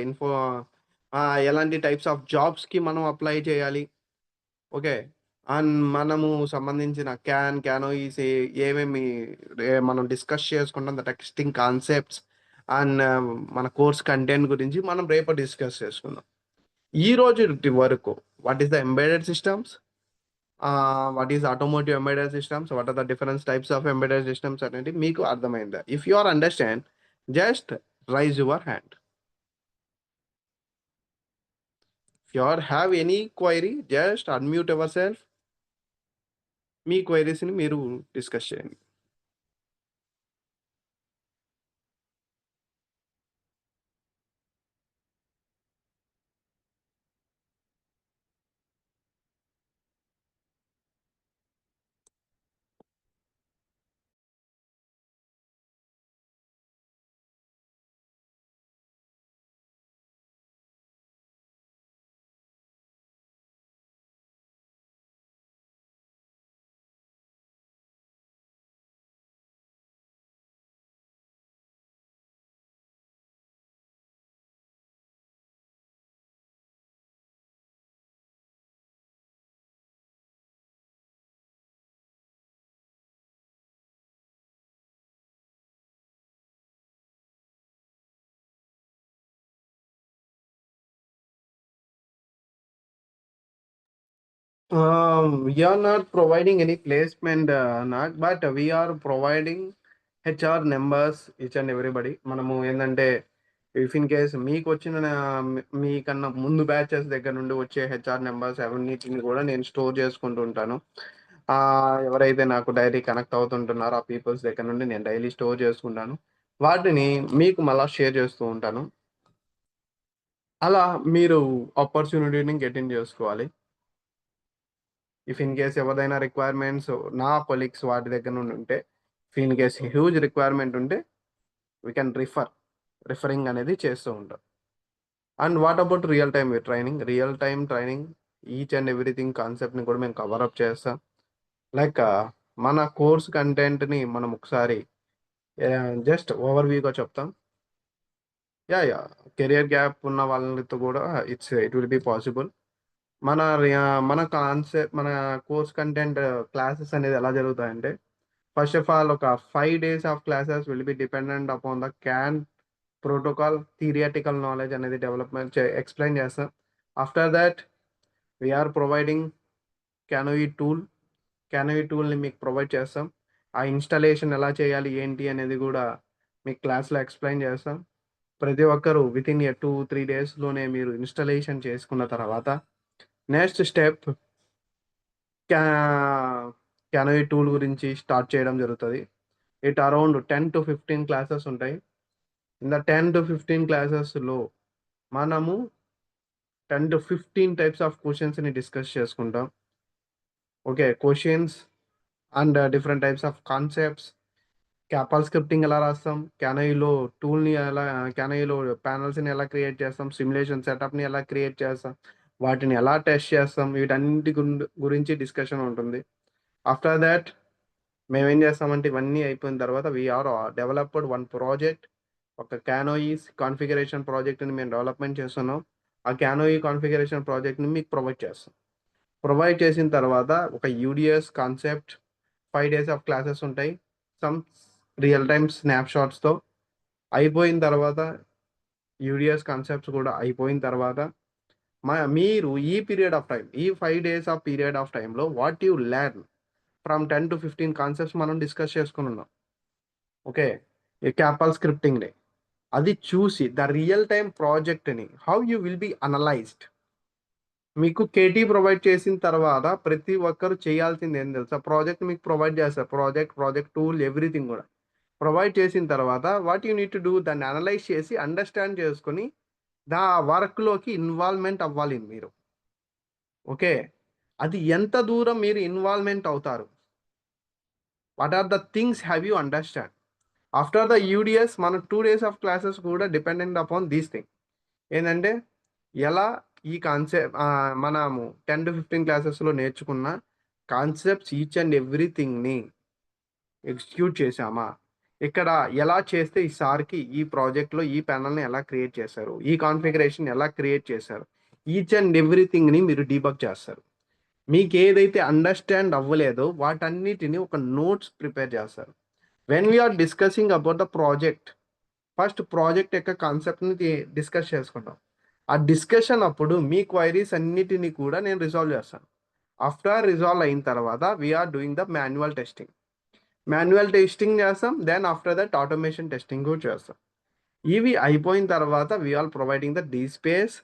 ఎలాంటి టైప్స్ ఆఫ్ జాబ్స్‌కి మనం అప్లై చేయాలి? ఓకే. అండ్ మనము సంబంధించిన క్యానోయిస్ ఏమేమి మనం డిస్కస్ చేసుకుంటాం. ద టెక్స్టింగ్ కాన్సెప్ట్స్ అండ్ మన కోర్స్ కంటెంట్ గురించి మనం రేపు డిస్కస్ చేసుకుందాం. ఈ రోజుటి వరకు what is the embedded systems? What is automotive embedded systems? What are the different types of embedded systems అనేది మీకు అర్థమైందా? If you are understand just raise your hand. If you are have any query just unmute your self. మీ క్వెరీస్‌ని మీరు discuss చేయండి. We are not providing any placement, not, but we are providing HR numbers each and everybody. మనము ఏంటంటే if in case మీకు వచ్చిన మీకన్నా ముందు బ్యాచెస్ దగ్గర నుండి వచ్చే హెచ్ఆర్ నెంబర్స్ అవన్నిటిని కూడా నేను స్టోర్ చేసుకుంటూ ఉంటాను. ఎవరైతే నాకు డైలీ కనెక్ట్ అవుతుంటున్నారో ఆ పీపుల్స్ దగ్గర నుండి నేను డైలీ స్టోర్ చేసుకుంటాను. వాటిని మీకు మళ్ళీ షేర్ చేస్తూ ఉంటాను. అలా మీరు ఆపర్చునిటీని గెట్ ఇన్ చేసుకోవాలి. ఇఫ్ ఇన్ కేస్ ఎవరైనా రిక్వైర్మెంట్స్ నా కొలీగ్స్ వాటి దగ్గర నుండి ఉంటే, if in case huge requirement ఉంటే వీ కెన్ రిఫరింగ్ అనేది చేస్తూ ఉంటాం. And what about real time training each and everything కాన్సెప్ట్ని కూడా మేము కవరప్ చేస్తాం. లైక్ మన కోర్స్ కంటెంట్ని మనం ఒకసారి జస్ట్ ఓవర్వ్యూగా చెప్తాం. యా కెరియర్ గ్యాప్ ఉన్న వాళ్ళతో కూడా ఇట్ విల్ బి పాసిబుల్. మన మన కోర్స్ కంటెంట్ క్లాసెస్ అనేది ఎలా జరుగుతాయంటే, ఫస్ట్ ఆఫ్ ఆల్ ఒక 5 days of classes will be dependent upon the can protocol theoretical knowledge అనేది డెవలప్మెంట్ ఎక్స్ప్లెయిన్ చేస్తాం. ఆఫ్టర్ దాట్ వీఆర్ ప్రొవైడింగ్ క్యానోయి టూల్ని మీకు ప్రొవైడ్ చేస్తాం. ఆ ఇన్స్టాలేషన్ ఎలా చేయాలి ఏంటి అనేది కూడా మీకు క్లాస్లో ఎక్స్ప్లెయిన్ చేస్తాం. ప్రతి ఒక్కరు విత్ ఇన్ 2-3 daysలోనే మీరు ఇన్స్టాలేషన్ చేసుకున్న తర్వాత నెక్స్ట్ స్టెప్ క్యానోయి టూల్ గురించి స్టార్ట్ చేయడం జరుగుతుంది. ఇట్ అరౌండ్ 10 to 15 క్లాసెస్ ఉంటాయి. ఇన్ ద 10 to 15 క్లాసెస్లో మనము 10 to 15 టైప్స్ ఆఫ్ క్వశ్చన్స్ని డిస్కస్ చేసుకుంటాం. Okay, questions and different types of concepts, CAPL scripting ఎలా రాస్తాం, క్యానోయిలో ప్యానల్స్ని ఎలా క్రియేట్ చేస్తాం, సిమ్యులేషన్ సెటప్ని ఎలా క్రియేట్ చేస్తాం, వాటిని ఎలా టెస్ట్ చేస్తాం, వీటన్నిటి గురించి డిస్కషన్ ఉంటుంది. ఆఫ్టర్ దాట్ మేమేం చేస్తామంటే ఇవన్నీ అయిపోయిన తర్వాత వీఆర్ డెవలప్డ్ వన్ ప్రాజెక్ట్, ఒక క్యానోయిస్ కాన్ఫిగరేషన్ ప్రాజెక్ట్ని మేము డెవలప్మెంట్ చేస్తున్నాం. ఆ క్యానోయి కాన్ఫిగరేషన్ ప్రాజెక్ట్ని మీకు ప్రొవైడ్ చేసిన తర్వాత ఒక UDS concept 5 days of classes ఉంటాయి. సమ్ రియల్ టైమ్ స్నాప్షాట్స్తో అయిపోయిన తర్వాత, యూడిఎస్ కాన్సెప్ట్స్ కూడా అయిపోయిన తర్వాత మీరు ఈ పీరియడ్ ఆఫ్ టైం, ఈ 5 days ఆఫ్ పీరియడ్ ఆఫ్ టైంలో what you learn from 10 to 15 concepts మనం డిస్కస్ చేసుకుని ఉన్నాం. ఓకే, ఈ క్యాపల్ స్క్రిప్టింగ్ అది చూసి ద రియల్ టైమ్ ప్రాజెక్ట్ని how you will be analysed. మీకు కేటీ ప్రొవైడ్ చేసిన తర్వాత ప్రతి ఒక్కరు చేయాల్సింది ఏం తెలుసా, ప్రాజెక్ట్ మీకు ప్రొవైడ్ చేస్తారు. ప్రాజెక్ట్ టూల్ ఎవ్రీథింగ్ కూడా ప్రొవైడ్ చేసిన తర్వాత what you need to do, దాన్ని అనలైజ్ చేసి అండర్స్టాండ్ చేసుకొని దా వర్క్లోకి ఇన్వాల్వ్మెంట్ అవ్వాలి మీరు. ఓకే, అది ఎంత దూరం మీరు ఇన్వాల్వ్మెంట్ అవుతారు, what are the things have you understand. After the UDS మన 2 days ఆఫ్ క్లాసెస్ కూడా డిపెండెంట్ అపాన్ దీస్ థింగ్. ఏంటంటే ఎలా ఈ కాన్సెప్ట్ మనము 10 to 15 క్లాసెస్లో నేర్చుకున్న కాన్సెప్ట్స్ ఈచ్ అండ్ ఎవ్రీథింగ్ని ఎగ్జిక్యూట్ చేసామా, ఇక్కడ ఎలా చేస్తే ఈ సార్కి ఈ ప్రాజెక్ట్లో ఈ ప్యానల్ని ఎలా క్రియేట్ చేశారు, ఈ కాన్ఫిగరేషన్ ఎలా క్రియేట్ చేశారు, ఈచ్ అండ్ ఎవ్రీథింగ్ని మీరు డీబగ్ చేస్తారు. మీకు ఏదైతే అండర్స్టాండ్ అవ్వలేదో వాటన్నిటిని ఒక నోట్స్ ప్రిపేర్ చేస్తారు. When we are discussing about the project, first project యొక్క కాన్సెప్ట్ని డిస్కస్ చేసుకుంటాం. ఆ డిస్కషన్ అప్పుడు మీ క్వైరీస్ అన్నిటిని కూడా నేను రిజాల్వ్ చేస్తాను. ఆఫ్టర్ రిజాల్వ్ అయిన తర్వాత we're doing the manual testing చేస్తాం. Then after that automation testing కూడా చేస్తాం. ఇవి అయిపోయిన తర్వాత we're providing the DSpace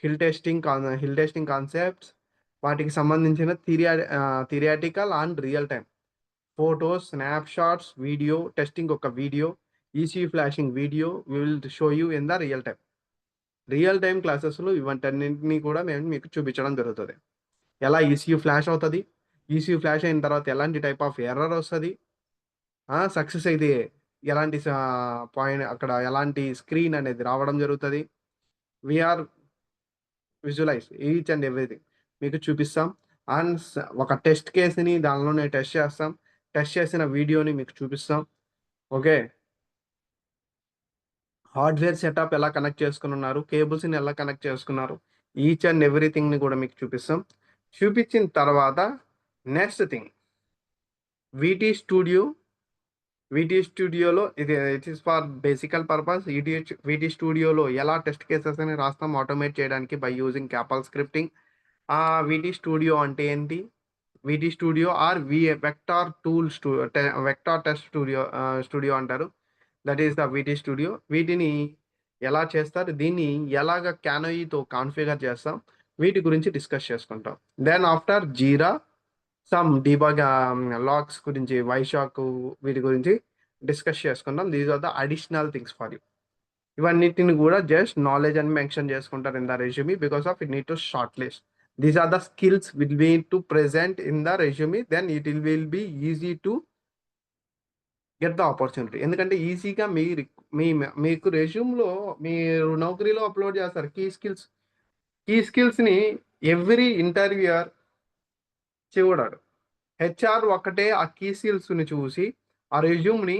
HIL testing concepts, వాటికి సంబంధించిన theoretical and real time photos, snapshots, video testing, ఒక video, ECU flashing video will show you in the real time క్లాసెస్లో ఇవన్నింటినీ కూడా మేము మీకు చూపించడం జరుగుతుంది. ఎలా ECU ఫ్లాష్ అవుతుంది, ECU ఫ్లాష్ అయిన తర్వాత ఎలాంటి టైప్ ఆఫ్ ఎర్రర్ వస్తుంది, సక్సెస్ అయితే ఎలాంటి పాయింట్ అక్కడ ఎలాంటి స్క్రీన్ అనేది రావడం జరుగుతుంది. We're visualise each and everything మీకు చూపిస్తాం. అండ్ ఒక టెస్ట్ కేసుని దానిలోనే టెస్ట్ చేస్తాం. టెస్ట్ చేసిన వీడియోని మీకు చూపిస్తాం. ఓకే, హార్డ్వేర్ సెటప్ ఎలా కనెక్ట్ చేసుకుని ఉన్నారు, కేబుల్స్ని ఎలా కనెక్ట్ చేసుకున్నారు, ఈచ్ అండ్ ఎవ్రీథింగ్ని కూడా మీకు చూపిస్తాం. చూపించిన తర్వాత నెక్స్ట్ థింగ్ VT స్టూడియోలో ఇట్ ఈస్ ఫర్ బేసికల్ పర్పస్. VT స్టూడియోలో ఎలా టెస్ట్ కేసెస్ అని రాస్తాం ఆటోమేట్ చేయడానికి బై యూజింగ్ క్యాపల్ స్క్రిప్టింగ్. ఆ విటి స్టూడియో అంటే ఏంటి? VT studio or Vector tool Vector test studio అంటారు. That is the VT studio. వీటిని ఎలా చేస్తారు, దీన్ని ఎలాగ క్యానోయితో కాన్ఫిగర్ చేస్తాం, వీటి గురించి డిస్కస్ చేసుకుంటాం. Then after Jira some debug logs గురించి, వైషాక్ వీటి గురించి డిస్కస్ చేసుకుందాం. These are the additional things for you. ఇవన్నిటిని కూడా జస్ట్ నాలెడ్జ్ అని మెన్షన్ చేసుకుంటారు in the resume because of it need to shortlist. These are the skills will be to present in the resume, then it will be easy to get the opportunity. ఎందుకంటే ఈజీగా మీ మీకు రెజ్యూమ్లో మీరు నౌకరీలో upload చేస్తారు key స్కిల్స్ని every interviewer చూడాడు. HR ఒక్కటే ఆ కీ స్కిల్స్ని చూసి ఆ రెజ్యూమ్ని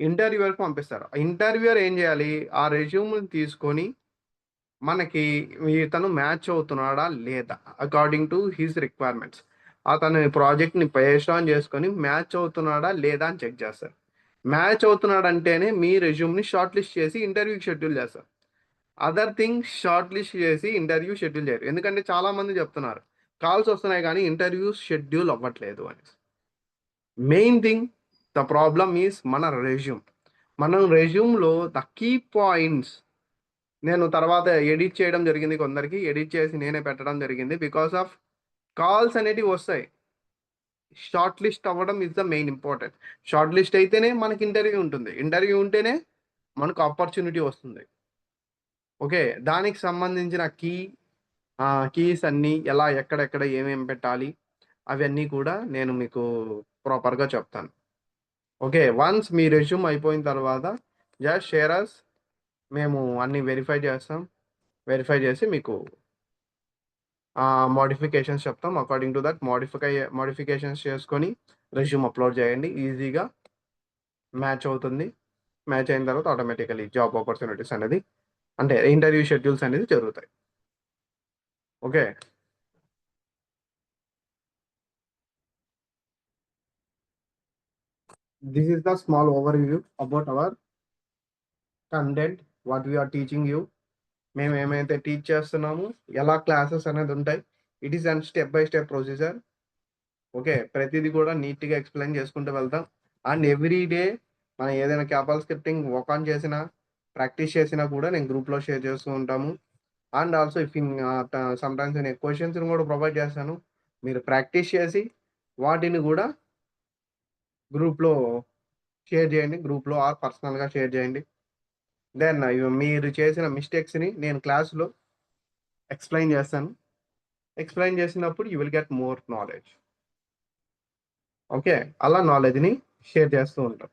ఇంటర్వ్యూయర్కి పంపిస్తారు. ఇంటర్వ్యూయర్ ఏం చేయాలి, ఆ రెజ్యూమ్ని తీసుకొని మనకి ఇతను మ్యాచ్ అవుతున్నాడా లేదా అకార్డింగ్ టు హిస్ రిక్వైర్మెంట్స్, అతని ప్రాజెక్ట్ని బేస్డ్ ఆన్ చేసుకొని మ్యాచ్ అవుతున్నాడా లేదా అని చెక్ చేస్తారు. మ్యాచ్ అవుతున్నాడంటేనే మీ రెజ్యూమ్ని షార్ట్ లిస్ట్ చేసి ఇంటర్వ్యూకి షెడ్యూల్ చేస్తారు. అదర్ థింగ్ షార్ట్ లిస్ట్ చేసి ఇంటర్వ్యూ షెడ్యూల్ చేయరు. ఎందుకంటే చాలామంది చెప్తున్నారు కాల్స్ వస్తున్నాయి కానీ ఇంటర్వ్యూ షెడ్యూల్ అవ్వట్లేదు అని. Main thing, the problem is మన రెజ్యూమ్. మనం రెజ్యూమ్లో ద కీ పాయింట్స్ నేను తర్వాత ఎడిట్ చేయడం జరిగింది, కొందరికి ఎడిట్ చేసి నేనే పెట్టడం జరిగింది. బికాస్ ఆఫ్ కాల్స్ అనేటివి వస్తాయి, షార్ట్ లిస్ట్ అవ్వడం is the main important. Short list అయితేనే మనకి ఇంటర్వ్యూ ఉంటుంది, ఇంటర్వ్యూ ఉంటేనే మనకు ఆపర్చునిటీ వస్తుంది. ఓకే, దానికి సంబంధించిన కీస్ అన్నీ ఎలా ఎక్కడెక్కడ ఏమేమి పెట్టాలి అవన్నీ కూడా నేను మీకు ప్రాపర్గా చెప్తాను. ఓకే, వన్స్ మీ రెజ్యూమ్ అయిపోయిన తర్వాత జస్ట్ షేర్ అస్, మేము అన్ని వెరిఫై చేస్తాం. వెరిఫై చేసి మీకు మోడిఫికేషన్స్ చెప్తాం. అకార్డింగ్ టు దట్ మోడిఫికేషన్స్ చేసుకొని రెజ్యూమ్ అప్లోడ్ చేయండి. ఈజీగా మ్యాచ్ అవుతుంది. మ్యాచ్ అయిన తర్వాత ఆటోమేటికలీ జాబ్ ఆపర్చునిటీస్ అనేది, అంటే ఇంటర్వ్యూ షెడ్యూల్స్ అనేది జరుగుతాయి. Okay, this is the small overview about our content, what we're teaching you. మేము ఏమైతే టీచ్ చేస్తున్నాము, ఎలా క్లాసెస్ అనేది ఉంటాయి, it is and step by step procedure. Okay, ప్రతిదీ కూడా నీట్గా ఎక్స్ప్లెయిన్ చేసుకుంటూ వెళ్తాం. అండ్ ఎవ్రీ డే మనం ఏదైనా క్యాపల్ స్క్రిప్టింగ్ వర్క్ ఆన్ చేసినా, ప్రాక్టీస్ చేసినా కూడా నేను గ్రూప్లో షేర్ చేస్తూ ఉంటాము. And also if in sometimes నేను క్వశ్చన్స్ని కూడా ప్రొవైడ్ చేస్తాను. మీరు ప్రాక్టీస్ చేసి వాటిని కూడా గ్రూప్లో షేర్ చేయండి, గ్రూప్లో ఆర్ పర్సనల్గా షేర్ చేయండి. దెన్ మీరు చేసిన మిస్టేక్స్ని నేను క్లాస్లో ఎక్స్ప్లెయిన్ చేస్తాను. ఎక్స్ప్లెయిన్ చేసినప్పుడు you will get more knowledge. Okay, అలా నాలెడ్జ్ని షేర్ చేస్తూ ఉంటాం.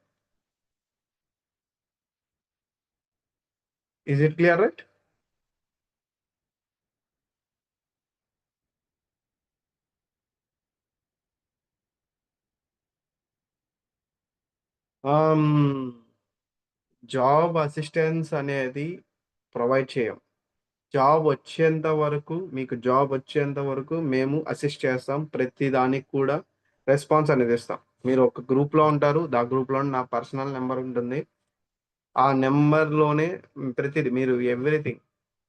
Is it clear right? Job assistance అనేది ప్రొవైడ్ చేయం. మీకు జాబ్ వచ్చేంత వరకు మేము అసిస్ట్ చేస్తాం. ప్రతి దానికి కూడా రెస్పాన్స్ అనేది ఇస్తాం. మీరు ఒక గ్రూప్లో ఉంటారు, ఆ గ్రూప్లో నా పర్సనల్ నెంబర్ ఉంటుంది. ఆ నెంబర్లోనే ప్రతిదీ మీరు everything,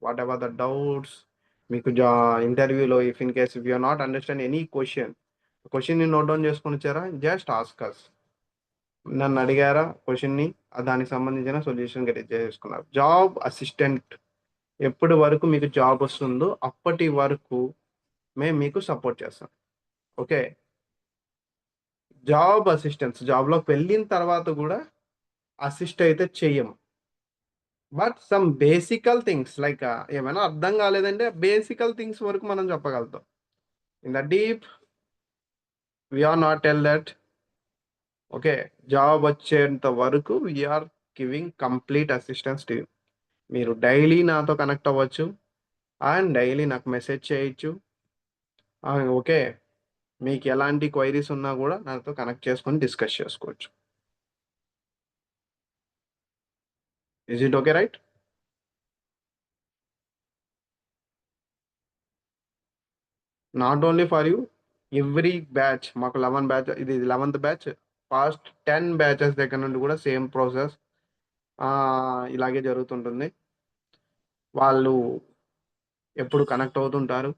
whatever the doubts, మీకు ఇంటర్వ్యూలో if in case if you not understand any క్వశ్చన్ని నోట్ డౌన్ చేసుకొని వచ్చారా, జస్ట్ ఆస్క్ అస్. నన్ను అడిగారా క్వశ్చన్ని, దానికి సంబంధించిన సొల్యూషన్ గెట్ చేసుకున్నారు. జాబ్ అసిస్టెంట్ ఎప్పటి వరకు మీకు జాబ్ వస్తుందో అప్పటి వరకు మేము మీకు సపోర్ట్ చేస్తాం. ఓకే, జాబ్ అసిస్టెన్స్ జాబ్లోకి వెళ్ళిన తర్వాత కూడా అసిస్ట్ అయితే చెయ్యము. But some basical things like ఏమైనా అర్థం కాలేదంటే బేసికల్ థింగ్స్ వరకు మనం చెప్పగలుగుతాం. In the deep we're not tell that. Okay, job వచ్చేంత వరకు we're giving complete assistance to you. మీరు డైలీ నాతో కనెక్ట్ అవ్వచ్చు అండ్ డైలీ నాకు మెసేజ్ చేయొచ్చు. ఓకే, మీకు ఎలాంటి క్వైరీస్ ఉన్నా కూడా నాతో కనెక్ట్ చేసుకొని డిస్కస్ చేసుకోవచ్చు. Is it okay right? Not only for you, every batch, మాకు 11 బ్యాచ్, ఇది 11th బ్యాచ్. పాస్ట్ 10 బ్యాచెస్ దగ్గర నుండి కూడా సేమ్ ప్రాసెస్ ఇలాగే జరుగుతుంటుంది. వాళ్ళు ఎప్పుడు కనెక్ట్ అవుతుంటారు.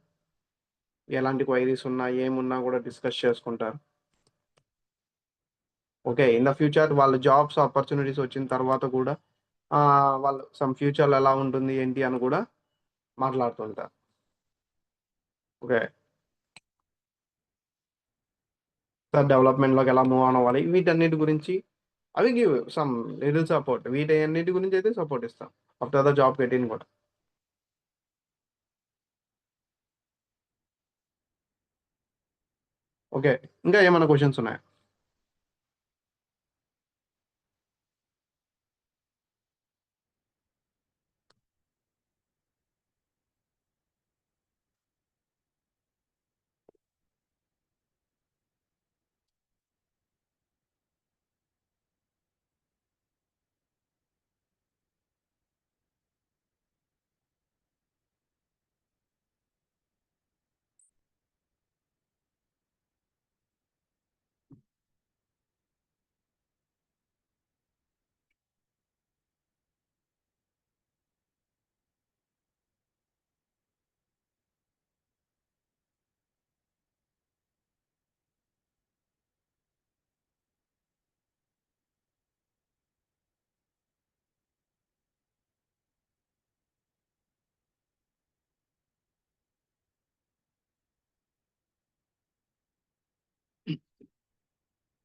ఎలాంటి క్వైరీస్ ఉన్నా, ఏమున్నా కూడా డిస్కస్ చేసుకుంటారు. ఓకే. ఇన్ ద ఫ్యూచర్ వాళ్ళ జాబ్స్ ఆపర్చునిటీస్ వచ్చిన తర్వాత కూడా వాళ్ళు సమ్ ఫ్యూచర్‌లో ఎలా ఉంటుంది, ఏంటి అని కూడా మాట్లాడుతుంటారు. ఓకే. సార్ డెవలప్‌మెంట్‌లోకి ఎలా మూవ్ ఆన్ అవ్వాలి, వీటన్నిటి గురించి అవి గివ్ సమ్ లిటిల్ సపోర్ట్. వీటన్నిటి గురించి అయితే సపోర్ట్ ఇస్తాం. ఆఫ్టర్ ద జాబ్ గెటిన్ కూడా. ఓకే. ఇంకా ఏమైనా క్వెషన్స్ ఉన్నాయా?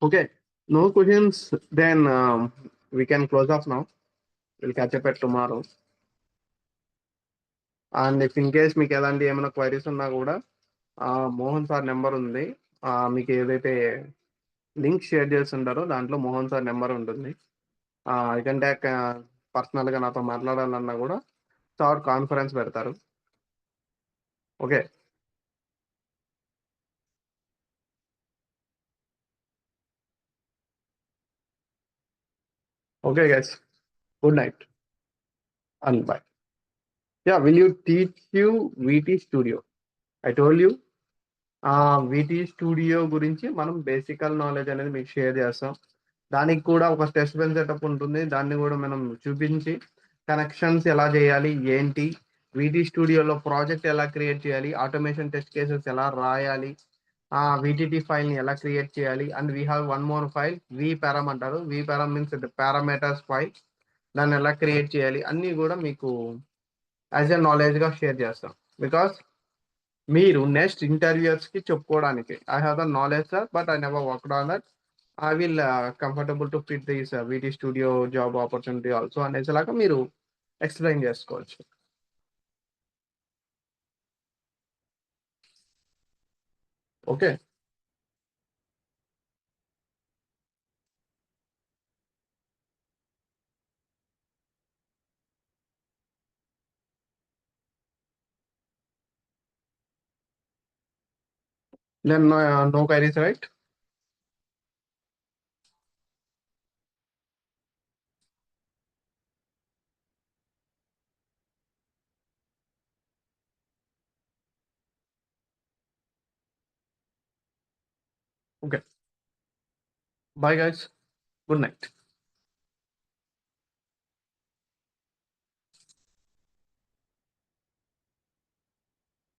Okay. No questions. Then we can close off now. We'll catch up at tomorrow. And if in case మీకు ఎలాంటి ఏమైనా క్వైరీస్ ఉన్నా కూడా మోహన్ సార్ నెంబర్ ఉంది. మీకు ఏదైతే లింక్ షేర్ చేస్తుంటారో దాంట్లో మోహన్ సార్ నెంబర్ ఉంటుంది. ఐ కంటాక్ట్ పర్సనల్గా నాతో మాట్లాడాలన్నా కూడా సార్ కాన్ఫరెన్స్ పెడతారు. Okay. Okay guys, good night and by. Yeah, will you teach you వీటీ studio? I told you వీటీ studio గురించి మనం బేసికల్ నాలెడ్జ్ అనేది మీకు షేర్ చేస్తాం. దానికి కూడా ఒక టెస్ట్ బెల్ సెటప్ ఉంటుంది. దాన్ని కూడా మనం చూపించి కనెక్షన్స్ ఎలా చేయాలి, ఏంటి, వీటీ స్టూడియోలో ప్రాజెక్ట్ ఎలా క్రియేట్ చేయాలి, ఆటోమేషన్ టెస్ట్ కేసెస్ ఎలా రాయాలి, వీటీటీ ఫైల్ని ఎలా క్రియేట్ చేయాలి, and we have one more file V param అంటారు. V param means parameters file. దాన్ని ఎలా క్రియేట్ చేయాలి అన్నీ కూడా మీకు యాజ్ ఎ నాలెడ్జ్గా షేర్ చేస్తాం. బికాస్ మీరు నెక్స్ట్ ఇంటర్వ్యూస్కి చెప్పుకోవడానికి I have the knowledge sir, but I never worked on that. I will comfortable to fit this VT studio job opportunity also అనేసిలాగా మీరు ఎక్స్ప్లెయిన్ చేసుకోవచ్చు. Okay. Then no queries, right? Okay. Bye guys, good night.